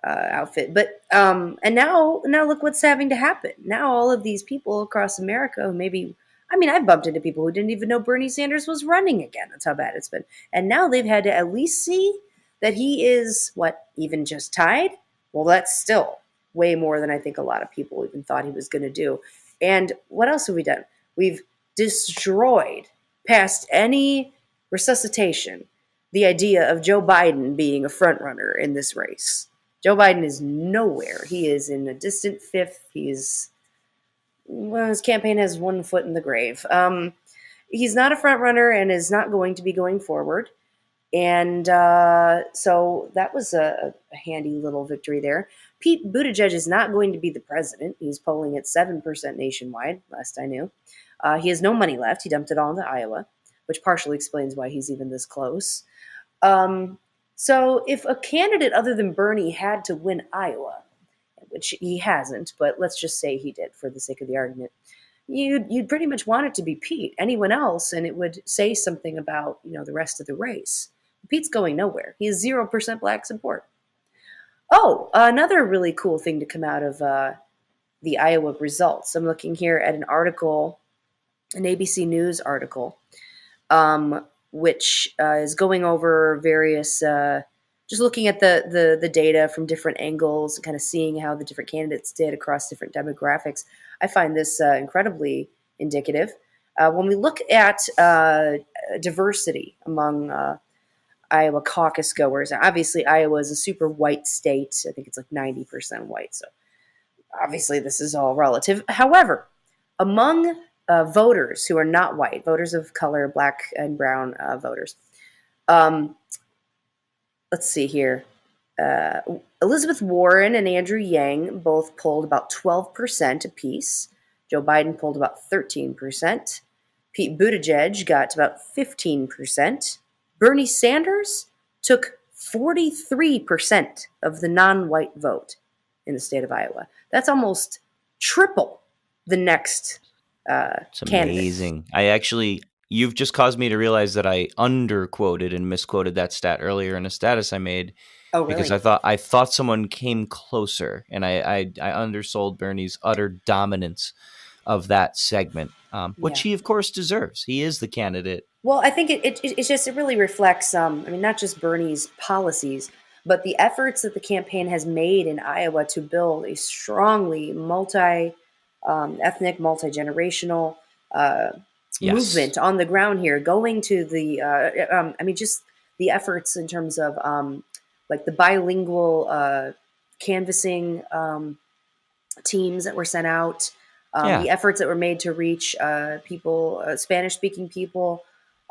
outfit. But and now look what's having to happen. Now all of these people across America who maybe, I've bumped into people who didn't even know Bernie Sanders was running again. That's how bad it's been. And now they've had to at least see that he is, even just tied? Well, that's still way more than I think a lot of people even thought he was going to do. And what else have we done? We've destroyed, past any resuscitation, the idea of Joe Biden being a frontrunner in this race. Joe Biden is nowhere. He is in a distant fifth. His campaign has one foot in the grave. He's not a frontrunner and is not going to be going forward. And so that was a handy little victory there. Pete Buttigieg is not going to be the president. He's polling at 7% nationwide, last I knew. He has no money left. He dumped it all into Iowa, which partially explains why he's even this close. So if a candidate other than Bernie had to win Iowa, which he hasn't, but let's just say he did for the sake of the argument, you'd pretty much want it to be Pete. Anyone else, and it would say something about the rest of the race. Pete's going nowhere. He has 0% black support. Oh, another really cool thing to come out of the Iowa results. I'm looking here at an article, an ABC News article, which is going over various, just looking at the data from different angles and kind of seeing how the different candidates did across different demographics. I find this incredibly indicative. When we look at diversity among Iowa caucus goers, obviously Iowa is a super white state. I think it's like 90% white. So obviously this is all relative. However, among voters who are not white, voters of color, black and brown voters, let's see here. Elizabeth Warren and Andrew Yang both polled about 12% apiece. Joe Biden polled about 13%. Pete Buttigieg got about 15%. Bernie Sanders took 43% of the non-white vote in the state of Iowa. That's almost triple the next It's candidate. amazing. You've just caused me to realize that I underquoted and misquoted that stat earlier in a status I made. Oh, really? Because I thought someone came closer, and I undersold Bernie's utter dominance of that segment, which he of course deserves. He is the candidate. Well, I think it really reflects, not just Bernie's policies, but the efforts that the campaign has made in Iowa to build a strongly multi-ethnic, multi-generational movement on the ground here, going to the, just the efforts in terms of like the bilingual canvassing teams that were sent out, the efforts that were made to reach people, Spanish-speaking people,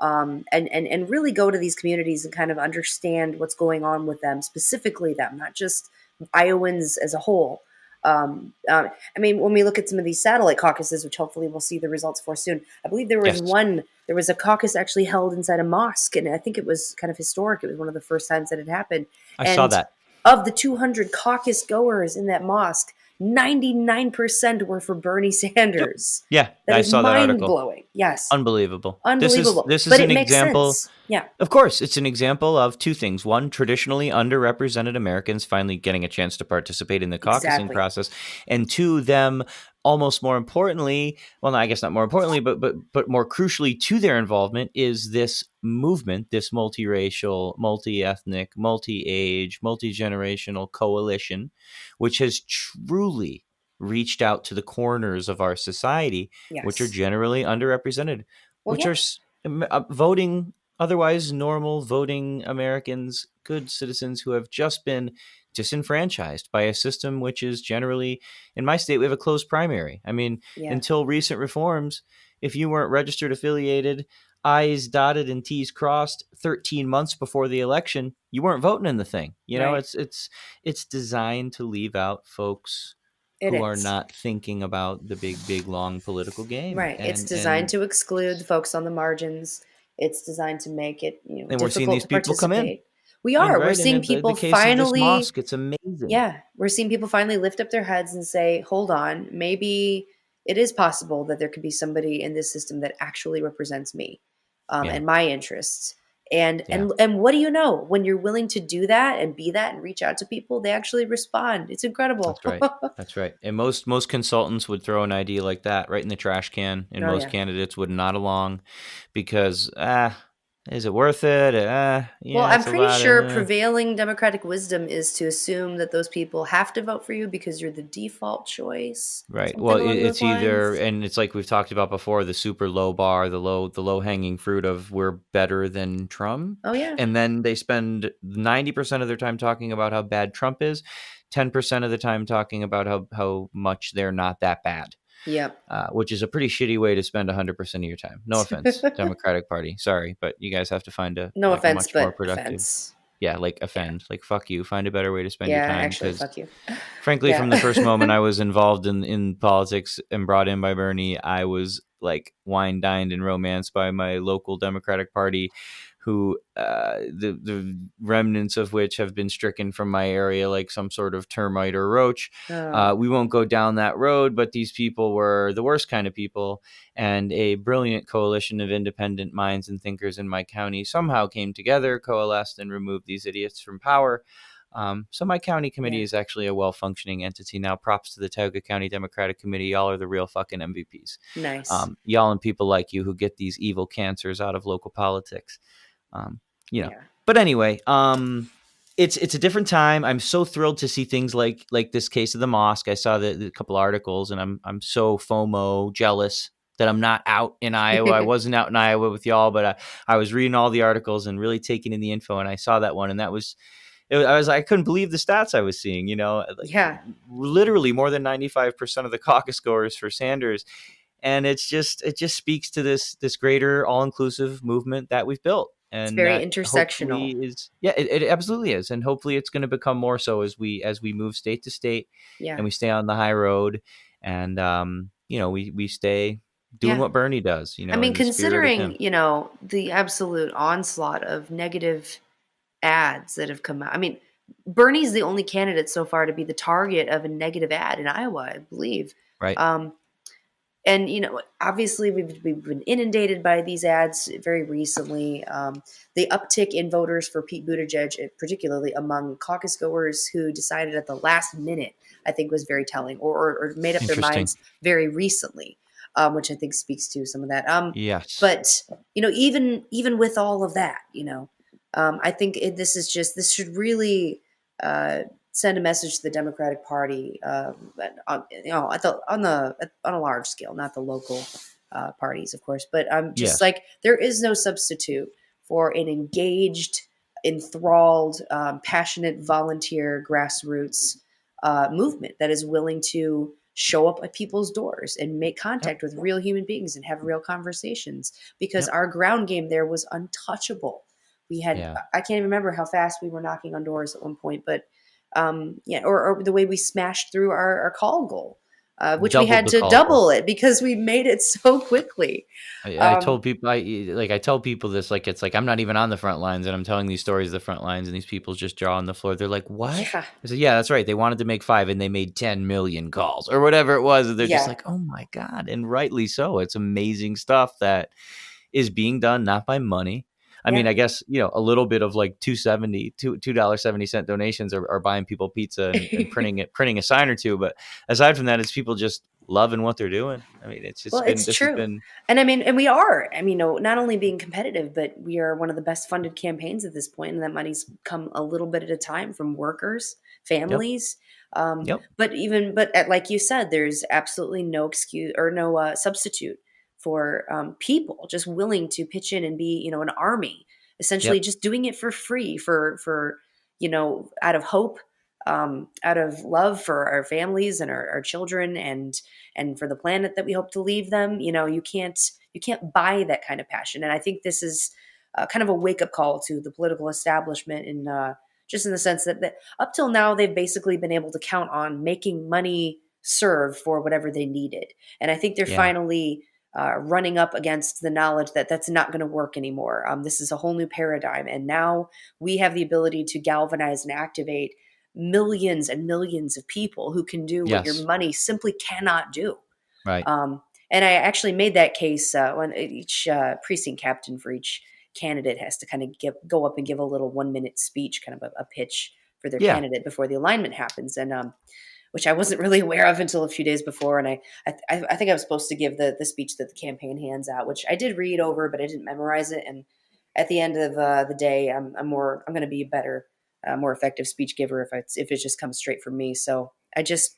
and really go to these communities and kind of understand what's going on with them, specifically them, not just Iowans as a whole. When we look at some of these satellite caucuses, which hopefully we'll see the results for soon, I believe there was a caucus actually held inside a mosque, and I think it was kind of historic. It was one of the first times that it happened. I saw that. Of the 200 caucus goers in that mosque, 99% were for Bernie Sanders. Yeah, I saw that article. Mind-blowing. Yes. Unbelievable. Unbelievable. This is but an it makes example. Sense. Yeah. Of course, it's an example of two things. One, traditionally underrepresented Americans finally getting a chance to participate in the caucusing process. And two, them almost more importantly, well, I guess not more importantly, but more crucially to their involvement is this movement, this multiracial, multi-ethnic, multi-age, multi-generational coalition, which has truly reached out to the corners of our society, which are generally underrepresented, are voting, otherwise normal voting Americans, good citizens who have just been disenfranchised by a system which is generally, in my state, we have a closed primary. Until recent reforms, if you weren't registered affiliated, I's dotted and T's crossed 13 months before the election, you weren't voting in the thing. It's designed to leave out folks who are not thinking about the big, long political game. Right. It's designed to exclude the folks on the margins. It's designed to make it, and we're seeing these people come in. We are. We're seeing people finally. Mosque, it's amazing. Yeah, we're seeing people finally lift up their heads and say, "Hold on, maybe it is possible that there could be somebody in this system that actually represents me and my interests." And what do you know? When you're willing to do that and be that and reach out to people, they actually respond. It's incredible. That's right. That's right. And most consultants would throw an idea like that right in the trash can, and most candidates would nod along because Is it worth it? Well, Yeah, I'm it's a pretty lot sure of. prevailing democratic wisdom is to assume that those people have to vote for you because you're the default choice, Right. Well, something along those it's either, lines. and it's like we've talked about before, the super low bar, the low hanging fruit of we're better than Trump, Oh yeah. and then they spend 90% of their time talking about how bad Trump is, 10% of the time talking about how much they're not that bad, Yep. which is a pretty shitty way to spend 100% of your time. No offense, Democratic Party, sorry, but you guys have to find a No like a offense, much more but productive. offense. Yeah, like Yeah. offend, like fuck you, find a better way to spend your Yeah, time actually, because fuck you. frankly, Yeah. from the first moment I was involved in politics and brought in by Bernie, I was like wine dined and romanced by my local Democratic Party, who the remnants of which have been stricken from my area like some sort of termite or roach. Oh, We won't go down that road, but these people were the worst kind of people, and a brilliant coalition of independent minds and thinkers in my county somehow came together, coalesced, and removed these idiots from power. So my county committee yeah. is actually a well-functioning entity now. Props to the Tioga County Democratic Committee. Y'all are the real fucking MVPs. Nice. Y'all and people like you who get these evil cancers out of local politics. Um, you know. Yeah. But anyway, it's a different time. I'm so thrilled to see things like this case of the mosque. I saw the couple articles, and I'm so FOMO jealous that I'm not out in Iowa. I wasn't out in Iowa with y'all, but I was reading all the articles and really taking in the info, and I saw that one, and that was. I couldn't believe the stats I was seeing, like Yeah. literally more than 95% of the caucus goers for Sanders. And it just speaks to this greater all-inclusive movement that we've built. It's And very that intersectional. hopefully is, yeah, it absolutely is. And hopefully it's going to become more so as we move state to state Yeah. and we stay on the high road. And, we stay doing Yeah. what Bernie does, I mean, in the spirit of considering, him. the absolute onslaught of negative ads that have come out. I mean, Bernie's the only candidate so far to be the target of a negative ad in Iowa, I believe. Right. Um, and obviously we've been inundated by these ads very recently. The uptick in voters for Pete Buttigieg, particularly among caucus goers who decided at the last minute, I think was very telling, or made up their Interesting. minds very recently, which I think speaks to some of that. Yes. But even with all of that, I think this should really send a message to the Democratic Party, on a large scale, not the local parties, of course, but just Yes. like there is no substitute for an engaged, enthralled, passionate, volunteer grassroots movement that is willing to show up at people's doors and make Yep. contact with real human beings and have real conversations, because Yep. our ground game there was untouchable. We had, Yeah. I can't even remember how fast we were knocking on doors at one point, but or the way we smashed through our call goal, which we Doubled had the to call goal. double it because we made it so quickly. I told people I tell people this, like it's like I'm not even on the front lines and I'm telling these stories of the front lines and these people just draw on the floor. They're like, "What?" Yeah, I said, "Yeah, that's right. They wanted to make 5 and they made 10 million calls or whatever it was." And they're just yeah, like, "Oh my god!" And rightly so. It's amazing stuff that is being done not by money. I yeah. mean, I guess a little bit of like $2.70 donations are buying people pizza and printing a sign or two. But aside from that, it's people just loving what they're doing. I mean, Well, it's this has true. been. And I mean, and we are, not only being competitive, but we are one of the best funded campaigns at this point, and that money's come a little bit at a time from workers, Yep. families. Yep. Like you said, there's absolutely no excuse or no substitute for people just willing to pitch in and be, an army, essentially Yep. just doing it for free, out of hope, out of love for our families and our children, and for the planet that we hope to leave them. You can't buy that kind of passion. And I think this is kind of a wake up call to the political establishment, and just in the sense that up till now, they've basically been able to count on making money serve for whatever they needed. And I think they're Yeah. finally running up against the knowledge that that's not going to work anymore. This is a whole new paradigm. And now we have the ability to galvanize and activate millions and millions of people who can do what your Yes. money simply cannot do. Right. And I actually made that case when each precinct captain for each candidate has to kind of go up and give a little 1-minute speech, kind of a pitch for their Yeah. candidate before the alignment happens. And which I wasn't really aware of until a few days before. And I think I was supposed to give the speech that the campaign hands out, which I did read over, but I didn't memorize it. And at the end of the day, I'm going to be a better, more effective speech giver if it just comes straight from me. So I just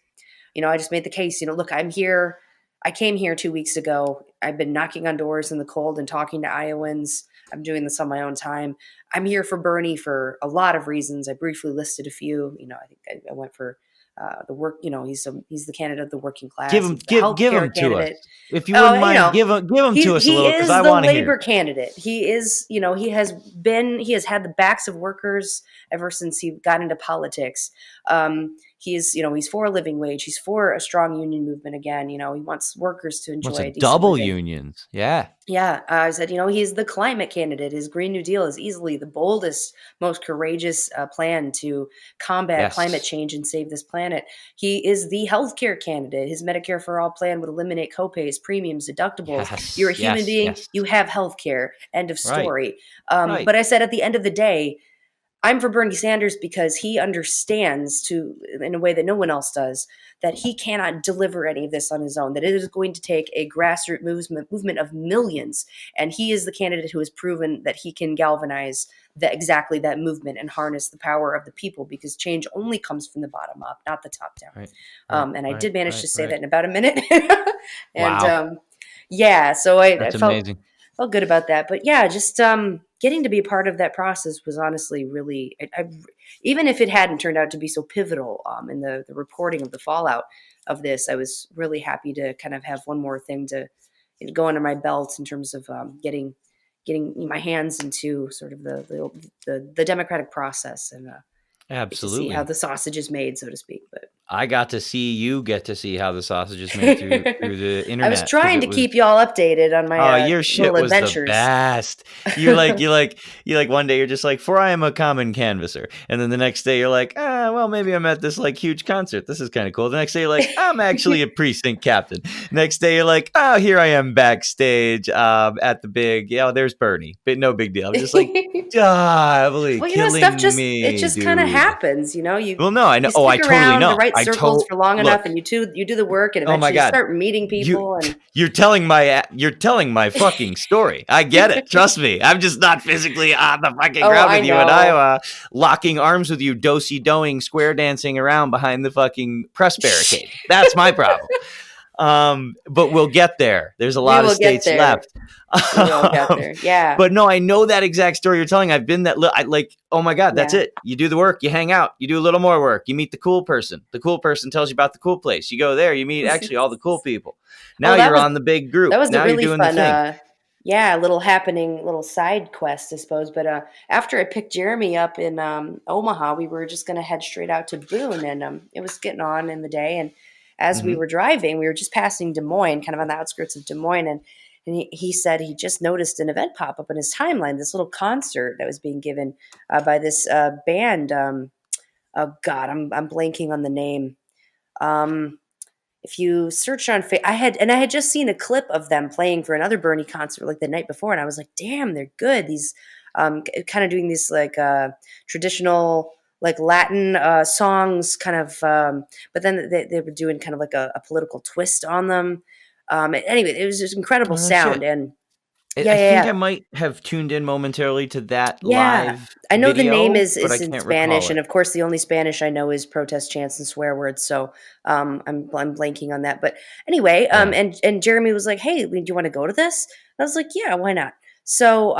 made the case. Look, I'm here. I came here 2 weeks ago. I've been knocking on doors in the cold and talking to Iowans. I'm doing this on my own time. I'm here for Bernie for a lot of reasons. I briefly listed a few. I think I went for the work. He's the candidate of the working class. Give him, He's the give healthcare him to us. candidate. If you wouldn't mind, give him to us a little, because I want to hear. He is the labor candidate. He is, he has had the backs of workers ever since he got into politics. He's for a living wage. He's for a strong union movement again. He wants workers to enjoy a decent double living. unions. Yeah. Yeah. I said, he's the climate candidate. His Green New Deal is easily the boldest, most courageous plan to combat climate change and save this planet. He is the healthcare candidate. His Medicare for All plan would eliminate copays, premiums, deductibles. Yes, You're a human being. yes. You have healthcare. End of story. Right. But I said at the end of the day, I'm for Bernie Sanders because he understands in a way that no one else does, that he cannot deliver any of this on his own, that it is going to take a grassroots movement of millions. And he is the candidate who has proven that he can galvanize exactly that movement and harness the power of the people, because change only comes from the bottom up, not the top down. Right. And I did manage to say that in right. about a minute. And Wow. so I felt amazing. Felt good about that. But yeah, just getting to be a part of that process was honestly really, even if it hadn't turned out to be so pivotal in the reporting of the fallout of this, I was really happy to kind of have one more thing to go under my belt in terms of getting my hands into sort of the democratic process and Absolutely. to see how the sausage is made, so to speak. But I got to see you get to see how the sausage is made through the internet. I was trying to keep y'all updated on my your shit little was adventures. The best. You're like one day you're just like, for I am a common canvasser, and then the next day you're like, well, maybe I'm at this like huge concert. This is kind of cool. The next day you're like, I'm actually a precinct captain. Next day you're like, oh, here I am backstage at the big. There's Bernie, but no big deal. I'm just like, well, stuff just kind of happens, You well, no, I know. You I stick totally around know. the right circles for long enough, and you do the work, and eventually you start meeting people. You're telling my fucking story. I get it. Trust me. I'm just not physically on the fucking ground with you in Iowa, locking arms with you, do-si-doing, square dancing around behind the fucking press barricade. That's my problem. But we'll get there. There's a lot of states left. We will get there. Yeah. But no, I know that exact story you're telling. I've been oh my God, that's it. You do the work, you hang out, you do a little more work, you meet the cool person. The cool person tells you about the cool place. You go there, you meet actually all the cool people. Now you're on the big group. That was now a really you're doing fun, the thing. little side quest, I suppose. But after I picked Jeremy up in Omaha, we were just going to head straight out to Boone, and it was getting on in the day. And as we were driving, we were just passing Des Moines, kind of on the outskirts of Des Moines, and he said he just noticed an event pop up in his timeline, this little concert that was being given by this band. Oh God, I'm blanking on the name. If you search on I had just seen a clip of them playing for another Bernie concert like the night before, and I was like, damn, they're good. These kind of doing these like traditional like Latin songs, kind of. But then they were doing kind of like a political twist on them. Anyway, it was just incredible sound. And I think I might have tuned in momentarily to that live I know video, the name is in Spanish, and of course the only Spanish I know is protest chants and swear words, so I'm blanking on that. But anyway, and Jeremy was like, hey, do you want to go to this? And I was like, yeah, why not? So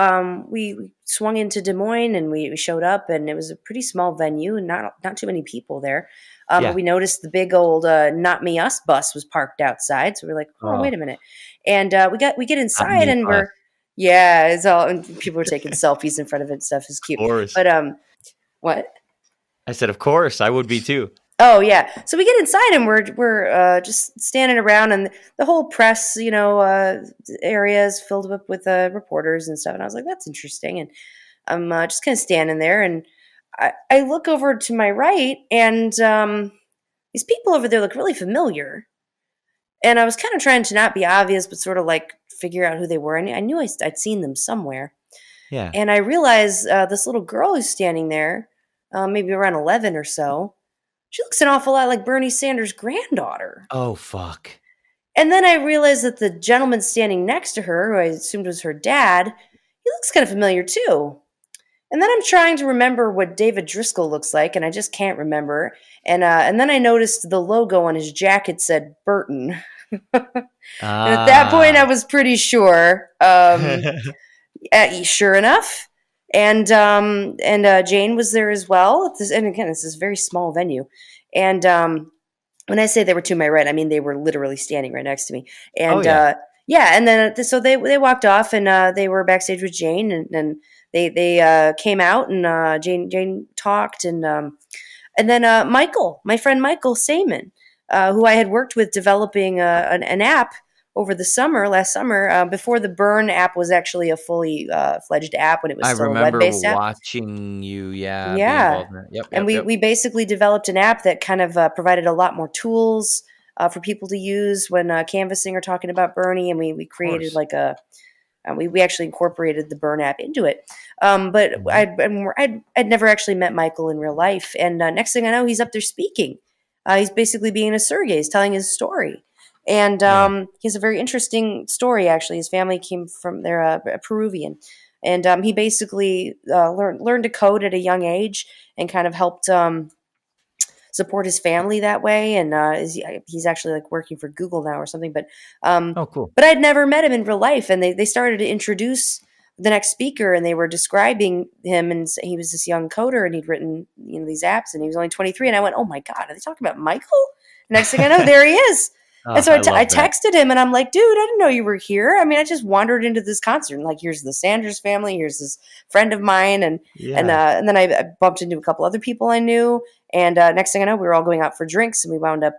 we swung into Des Moines, and we showed up, and it was a pretty small venue and not too many people there. But we noticed the big old Not Me Us bus was parked outside, so we're like, oh, wait a minute. And we get inside, and we're it's all, and people were taking selfies in front of it and stuff. Is cute. Of course. But what? I said, of course, I would be too. Oh yeah. So we get inside, and we're just standing around, and the whole press, area is filled up with reporters and stuff. And I was like, that's interesting. And I'm just kind of standing there, and I look over to my right, and these people over there look really familiar. And I was kind of trying to not be obvious, but sort of like figure out who they were. And I knew I'd seen them somewhere. Yeah. And I realized this little girl who's standing there, maybe around 11 or so, she looks an awful lot like Bernie Sanders' granddaughter. Oh, fuck. And then I realized that the gentleman standing next to her, who I assumed was her dad, he looks kind of familiar too. And then I'm trying to remember what David Driscoll looks like, and I just can't remember. And then I noticed the logo on his jacket said Burton. And at that point, I Ah. was pretty sure. Sure enough, and Jane was there as well. And again, this is a very small venue, and when I say they were to my right, I mean they were literally standing right next to me. Oh, And yeah. yeah, and then so they walked off, and they were backstage with Jane, and they came out, and Jane talked, and then Michael, my friend Michael Saman, who I had worked with developing an app over the last summer, before the Burn app was actually a fully fledged app, when it was I still a remember web-based app. watching you, be Yeah. involved in that. Yep, And yep, yep. we basically developed an app that kind of provided a lot more tools for people to use when canvassing or talking about Bernie. And we created course. like we actually incorporated the Burn app into it. But I'd never actually met Michael in real life. And next thing I know, he's up there speaking. He's basically being a Sergey. He's telling his story. And Yeah. he has a very interesting story, actually. His family came from, they're Peruvian. And he basically learned to code at a young age and kind of helped support his family that way. And he's actually like working for Google now or something. Oh, cool. But I'd never met him in real life. And they started to introduce the next speaker, and they were describing him, and he was this young coder, and he'd written these apps, and he was only 23. And I went, oh my God, are they talking about Michael? Next thing I know, there he is. And so I I love that. texted him, and I'm like, dude, I didn't know you were here. I mean, I just wandered into this concert, and like, here's the Sanders family, here's this friend of mine, and Yeah. and then I bumped into a couple other people I knew, and next thing I know, we were all going out for drinks, and we wound up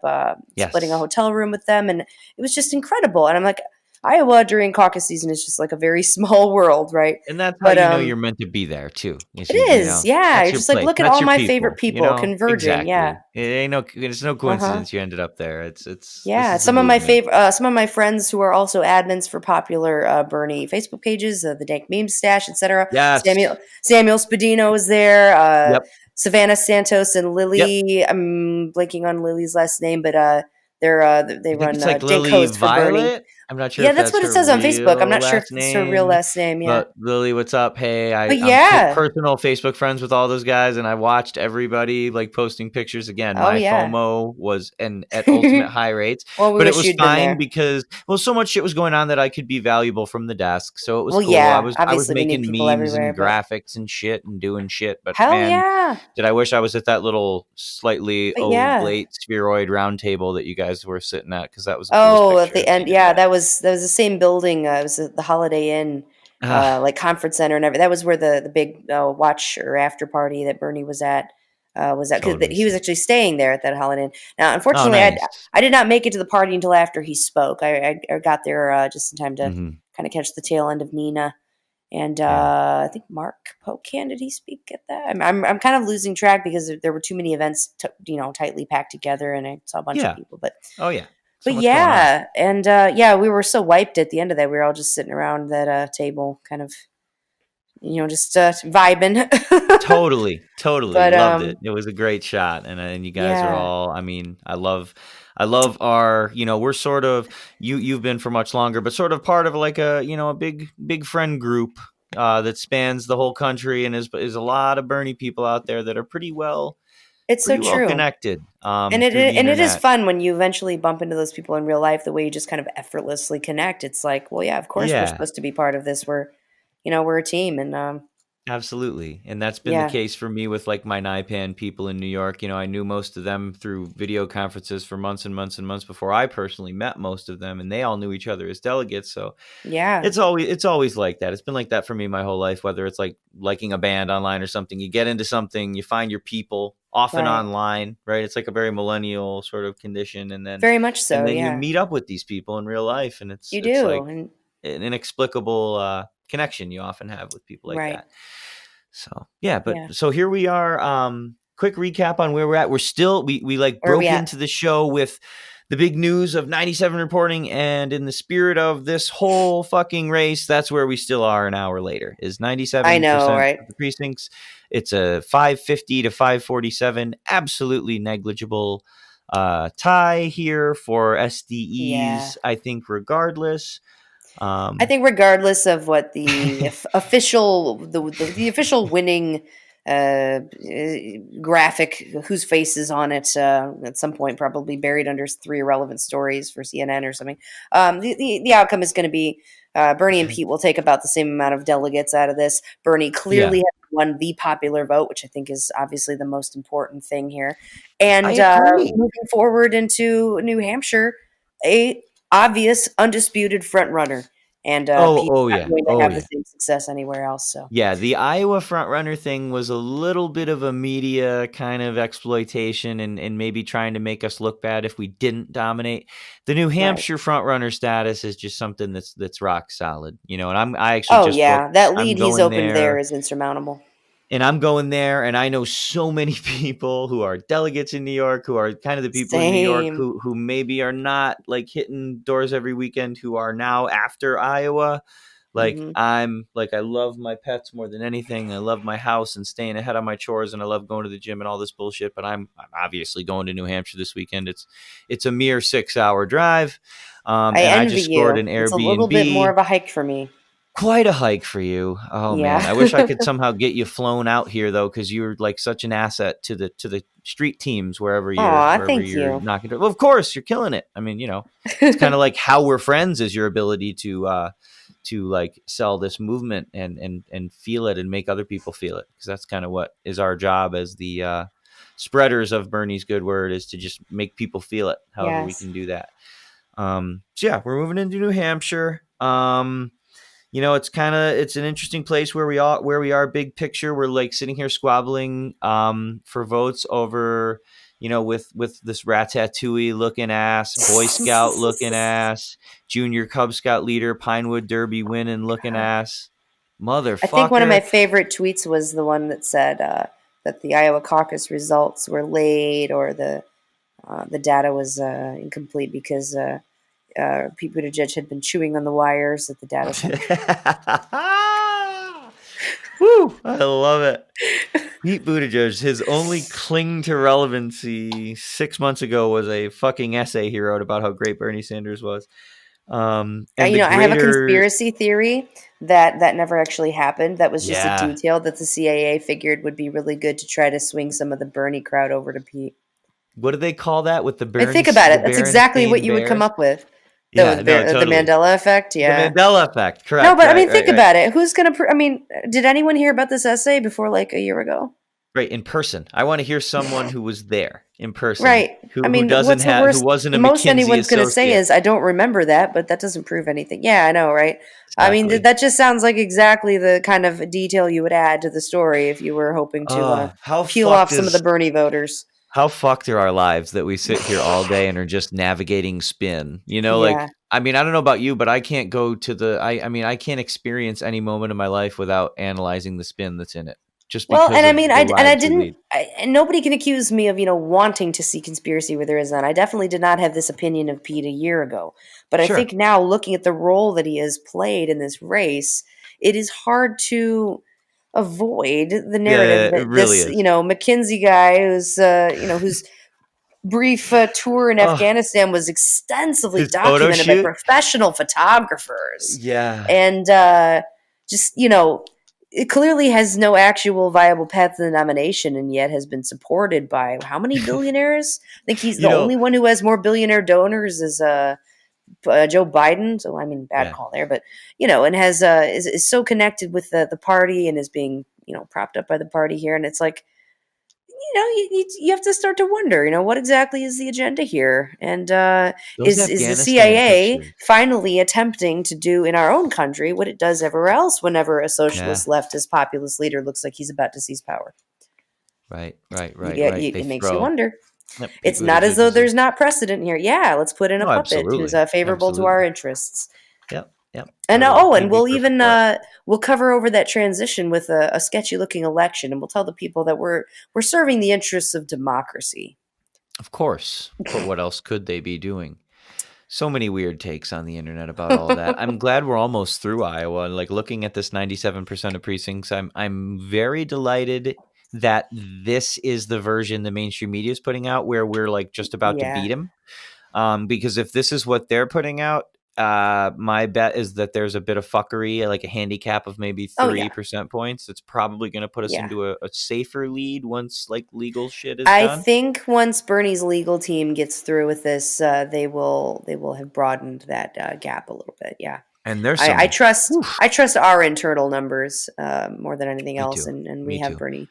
splitting a Yes. hotel room with them, and it was just incredible. And I'm like, Iowa during caucus season is just like a very small world, right? And that's how But you know you're meant to be there too. it is, yeah. That's You're your just like, place. look at That's all your my people, favorite people converging. Yeah. Exactly. It's no Uh-huh. coincidence you ended up there. This Yeah, is the movement. some of my friends who are also admins for popular Bernie Facebook pages, the Dank Meme Stash, etc. Yes. Samuel Spadino is there. Yep. Savannah Santos and Yep. Lily. I'm blanking on Lily's last name, but they I think run it's like Dank Lily Host for Bernie. Violet. I'm not sure Yeah, if that's that's what it her says on Facebook. I'm real not sure if last it's her real name, last name. Yeah, but Lily, what's up? Hey, but I'm yeah. personal Facebook friends with all those guys, and I watched everybody like posting pictures again. Oh My yeah. FOMO was at ultimate high rates, Well, we but it wish was you'd been fine there. because so much shit was going on that I could be valuable from the desk, so it was Well, cool. yeah. I was Obviously, we need making people memes everywhere, and but graphics and shit and doing shit, but hell man, yeah. did I wish I was at that little slightly But yeah. oblate spheroid round table that you guys were sitting at, because that was the Oh, coolest at picture the I've end, seen in a yeah, minute. that was the same building. It was the Holiday Inn, Ah, like conference center and everything. That was where the big watch or after party that Bernie was at because totally he was sick. actually staying there at that Holiday Inn. Now, Oh, unfortunately, nice. I did not make it to the party until after he spoke. I got there just in time to Mhm. kind of catch the tail end of Nina. And Yeah. I think Mark Pocan, did he speak at that? I'm kind of losing track because there were too many events, tightly packed together, and I saw a bunch of Yeah. people. But Oh, yeah. So but much going on. yeah, and yeah, we were so wiped at the end of that. We were all just sitting around that table, kind of, just vibing. Totally. But Loved it. It was a great shot, and you guys are yeah, all. I mean, I love our. We're sort of you've been for much longer, but sort of part of like a big friend group that spans the whole country, and is a lot of Bernie people out there that are pretty well it's so true. connected And through the it is internet. fun when you eventually bump into those people in real life. The way you just kind of effortlessly connect. It's like, well, yeah, of course we're Yeah. supposed to be part of this. We're a team, and Absolutely. And that's been the yeah, case for me with like my NIPAN people in New York. I knew most of them through video conferences for months and months and months before I personally met most of them, and they all knew each other as delegates. So yeah, it's always like that. It's been like that for me my whole life, whether it's like liking a band online or something. You get into something, you find your people often right, online, right? It's like a very millennial sort of condition, and then very much so. and then you Yeah, meet up with these people in real life, and it's you it's do, like and an inexplicable connection you often have with people like right, that. So yeah, but yeah. so here we are. Quick recap on where we're at. We're still we like Where are we broke at? into the show with the big news of 97 reporting, and in the spirit of this whole fucking race, that's where we still are an hour later. Is I 97% know, right? of the precincts. It's a 550 to 547, absolutely negligible tie here for Yeah. SDEs, I think, regardless. I think regardless of what the official the official winning graphic, whose face is on it at some point, probably buried under 3 irrelevant stories for CNN or something. The outcome is going to be Bernie and Pete will take about the same amount of delegates out of this. Bernie clearly Yeah. has won the popular vote, which I think is obviously the most important thing here. I And agree. moving forward into New Hampshire, a obvious undisputed front runner. And Pete's not Yeah. going to Oh have the yeah. same success anywhere else. So Yeah, the Iowa frontrunner thing was a little bit of a media kind of exploitation and maybe trying to make us look bad if we didn't dominate. The New right. Hampshire frontrunner status is just something that's rock solid, and I actually Oh just yeah, booked. that I'm lead he's going opened there there, is insurmountable. and I'm going there, and I know so many people who are delegates in New York, who are kind of the people in New York Same. who maybe are not like hitting doors every weekend, who are now after Iowa. Like Hmm. I love my pets more than anything. I love my house and staying ahead on my chores, and I love going to the gym and all this bullshit. But I'm obviously going to New Hampshire this weekend. It's a mere 6-hour drive, I and I envy just scored you. an It's a little bit more Airbnb. of a hike for me. Quite a hike for you. Oh man, Yeah. I wish I could somehow get you flown out here though, because you're like such an asset to the street teams wherever Aw, thank you're you. knocking. Well, of course you're killing it. I mean, it's kind of like how we're friends is your ability to like sell this movement and feel it and make other people feel it, because that's kind of what is our job as the spreaders of Bernie's good word, is to just make people feel it however we Yes. can do that. So yeah, we're moving into New Hampshire. It's an interesting place where we are big picture. We're like sitting here squabbling for votes over, with this ratatouille looking ass, Boy Scout looking ass, Junior Cub Scout leader, Pinewood Derby winning looking ass, I think one of my motherfucker. favorite tweets was the one that said that the Iowa caucus results were late, or the data was incomplete because Pete Buttigieg had been chewing on the wires at the data center. Woo! I love it. Pete Buttigieg, his only cling to relevancy 6 months ago was a fucking essay he wrote about how great Bernie Sanders was. And I the have a greater, conspiracy theory that never actually happened. That was just a yeah. detail that the CIA figured would be really good to try to swing some of the Bernie crowd over to Pete. What do they call that with the I think about the it. That's exactly what Berenstain you would come Bears? up with. Yeah, no, The totally. Mandela effect. The Yeah. Mandela effect. No, Correct. but I Right, mean, right, think right. about it. Who's going to, did anyone hear about this essay before like a year ago? Right, in person. I want to hear someone who was there in person, Right. I who mean, doesn't what's the have, who worst? wasn't The a most McKinsey anyone's going to say associate. is, I don't remember that, but that doesn't prove anything. Yeah, I know, right? I mean, Exactly. that just sounds like exactly the kind of detail you would add to the story if you were hoping to How peel off fucked some of is the Bernie voters. how fucked are our lives that we sit here all day and are just navigating spin? Yeah. I mean, I don't know about you, but I can't go to I mean, I can't experience any moment of my life without analyzing the spin that's in it, just Well, because and I of mean, the I lives we didn't, lead. and nobody can accuse me of, wanting to see conspiracy where there is none. I definitely did not have this opinion of Pete a year ago. But I Sure. think now, looking at the role that he has played in this race, it is hard to avoid the narrative Yeah, it that really this, is. McKinsey guy whose brief tour in Oh, Afghanistan was extensively his photo documented by shoot. professional photographers. Yeah. And just, it clearly has no actual viable path to the nomination, and yet has been supported by how many billionaires? I think he's You the know, only one who has more billionaire donors is Joe Biden. So I mean, bad yeah. call there, but and has is so connected with the party, and is being propped up by the party here, and it's like you have to start to wonder, what exactly is the agenda here, and Those is the Afghanistan CIA pictures. finally attempting to do in our own country what it does everywhere else whenever a Yeah. socialist leftist populist leader looks like he's about to seize power? Right, right, right, Yeah, right. They it makes you throw. wonder. Yep, Pete It's not as Buttigieg though is a. there's not precedent here. Yeah, let's put in a No, puppet who's absolutely, favorable to our absolutely. interests. Yep, yep, And totally. and He'd be we'll perfect even for it. we'll cover over that transition with a sketchy looking election, and we'll tell the people that we're serving the interests of democracy. Of course, but what else could they be doing? So many weird takes on the internet about all of that. I'm glad we're almost through Iowa. Like looking at this 97% of precincts, I'm very delighted that this is the version the mainstream media is putting out, where we're like just about to Yeah. beat him. Because if this is what they're putting out, My bet is that there's a bit of fuckery, like a handicap of maybe 3% points. It's probably going to put us into a safer lead once like legal shit is I done. think once Bernie's legal team gets through with this, they will have broadened that gap a little bit. Yeah. And there's I trust our internal numbers more than anything Me else, too. and Me we have too. Bernie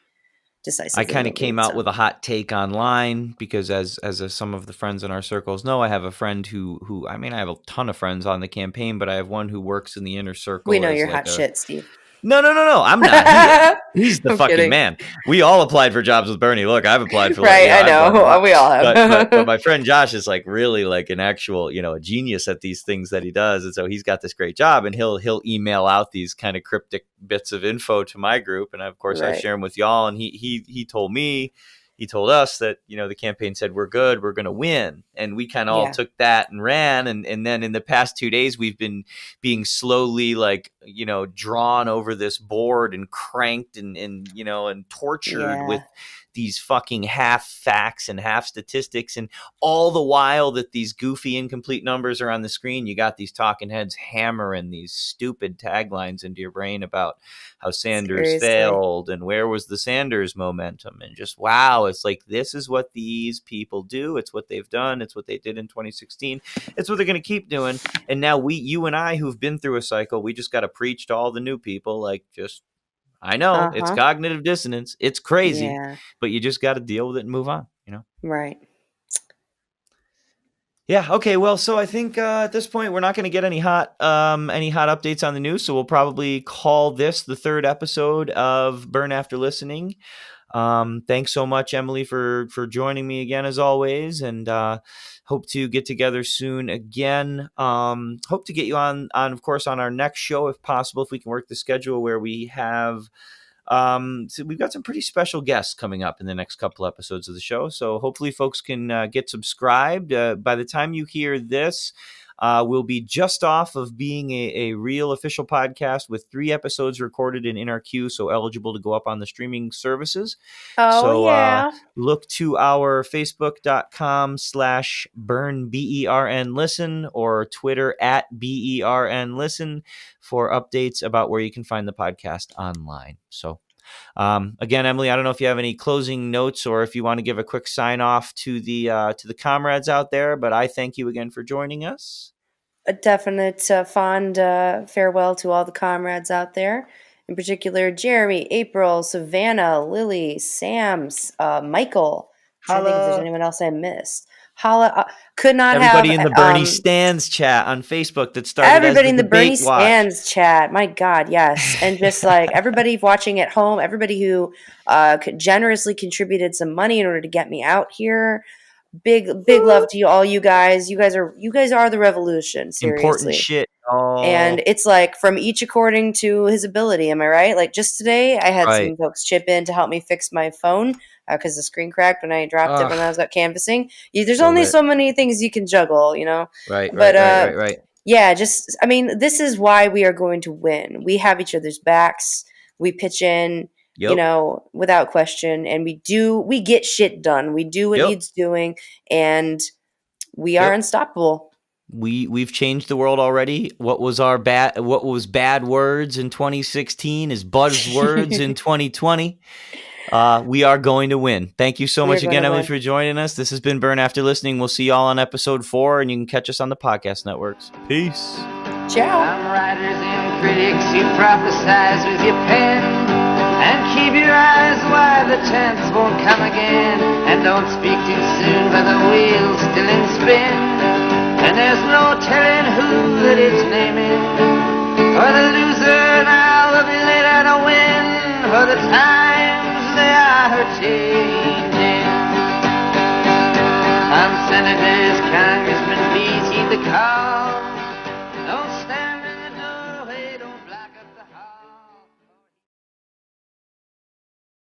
decisively. I kind of came out with a hot take online because as some of the friends in our circles know, I have a friend who I mean, I have a ton of friends on the campaign, but I have one who works in the inner circle. We know as you're like hot shit, Steve. No, I'm not. He's the I'm fucking kidding. man. We all applied for jobs with Bernie. Look, I've applied for right. like, I know we all have. but my friend Josh is like really like an actual, a genius at these things that he does, and so he's got this great job, and he'll email out these kind of cryptic bits of info to my group, and of course I share them with y'all. And he told me. He told us that, the campaign said, we're good, we're going to win. And we kind of all took that and ran. And then in the past 2 days, we've been being slowly like, drawn over this board and cranked and tortured with these fucking half facts and half statistics. And all the while that these goofy, incomplete numbers are on the screen, you got these talking heads hammering these stupid taglines into your brain about how Sanders failed and where was the Sanders momentum. And just, wow, it's like, this is what these people do. It's what they've done. It's what they did in 2016. It's what they're going to keep doing. And now you and I, who've been through a cycle, we just got to preach to all the new people, like, just, I know it's cognitive dissonance. It's crazy, but you just got to deal with it and move on, Right. Yeah. Okay. Well, so I think at this point we're not going to get any hot updates on the news. So we'll probably call this the third episode of Burn After Listening. Thanks so much, Emily, for joining me again as always, and hope to get together soon again. Hope to get you on of course on our next show if possible, if we can work the schedule where we have. So we've got some pretty special guests coming up in the next couple episodes of the show. So hopefully folks can get subscribed. By the time you hear this, we'll be just off of being a real official podcast with 3 episodes recorded in our queue, so eligible to go up on the streaming services. Look to our facebook.com/burn BERN listen or Twitter @BERN listen for updates about where you can find the podcast online. So again, Emily, I don't know if you have any closing notes or if you want to give a quick sign off to the comrades out there, but I thank you again for joining us. A definite fond farewell to all the comrades out there. In particular, Jeremy, April, Savannah, Lily, Sam, Michael. I think if there's anyone else I missed. Holla, could not everybody have in the Bernie Stands chat on Facebook that started everybody as in the Bernie Stands chat. My God, yes, and just like everybody watching at home, everybody who generously contributed some money in order to get me out here. Big love to you all, you guys. You guys are the revolution. Seriously, important shit. And it's like from each according to his ability. Am I right? Like just today, I had some folks chip in to help me fix my phone because the screen cracked when I dropped it when I was out canvassing. There's only so many things you can juggle, Right. Yeah, just I mean, this is why we are going to win. We have each other's backs. We pitch in. Yep. Without question. And we get shit done. We do what needs doing, and we are unstoppable. We've changed the world already. What was bad words in 2016 is buzzwords in 2020. We are going to win. Thank you so much again, Emily, for joining us. This has been Burn After Listening. We'll see you all on episode 4, and you can catch us on the podcast networks. Peace. Ciao. Some writers and critics who prophesize with your pen. And keep your eyes wide, the chance won't come again. And don't speak too soon, for the wheel's still in spin. And there's no telling who that it's naming. For the loser now will be later to win. For the times they are changing. Some senators, congressmen, please heed the call.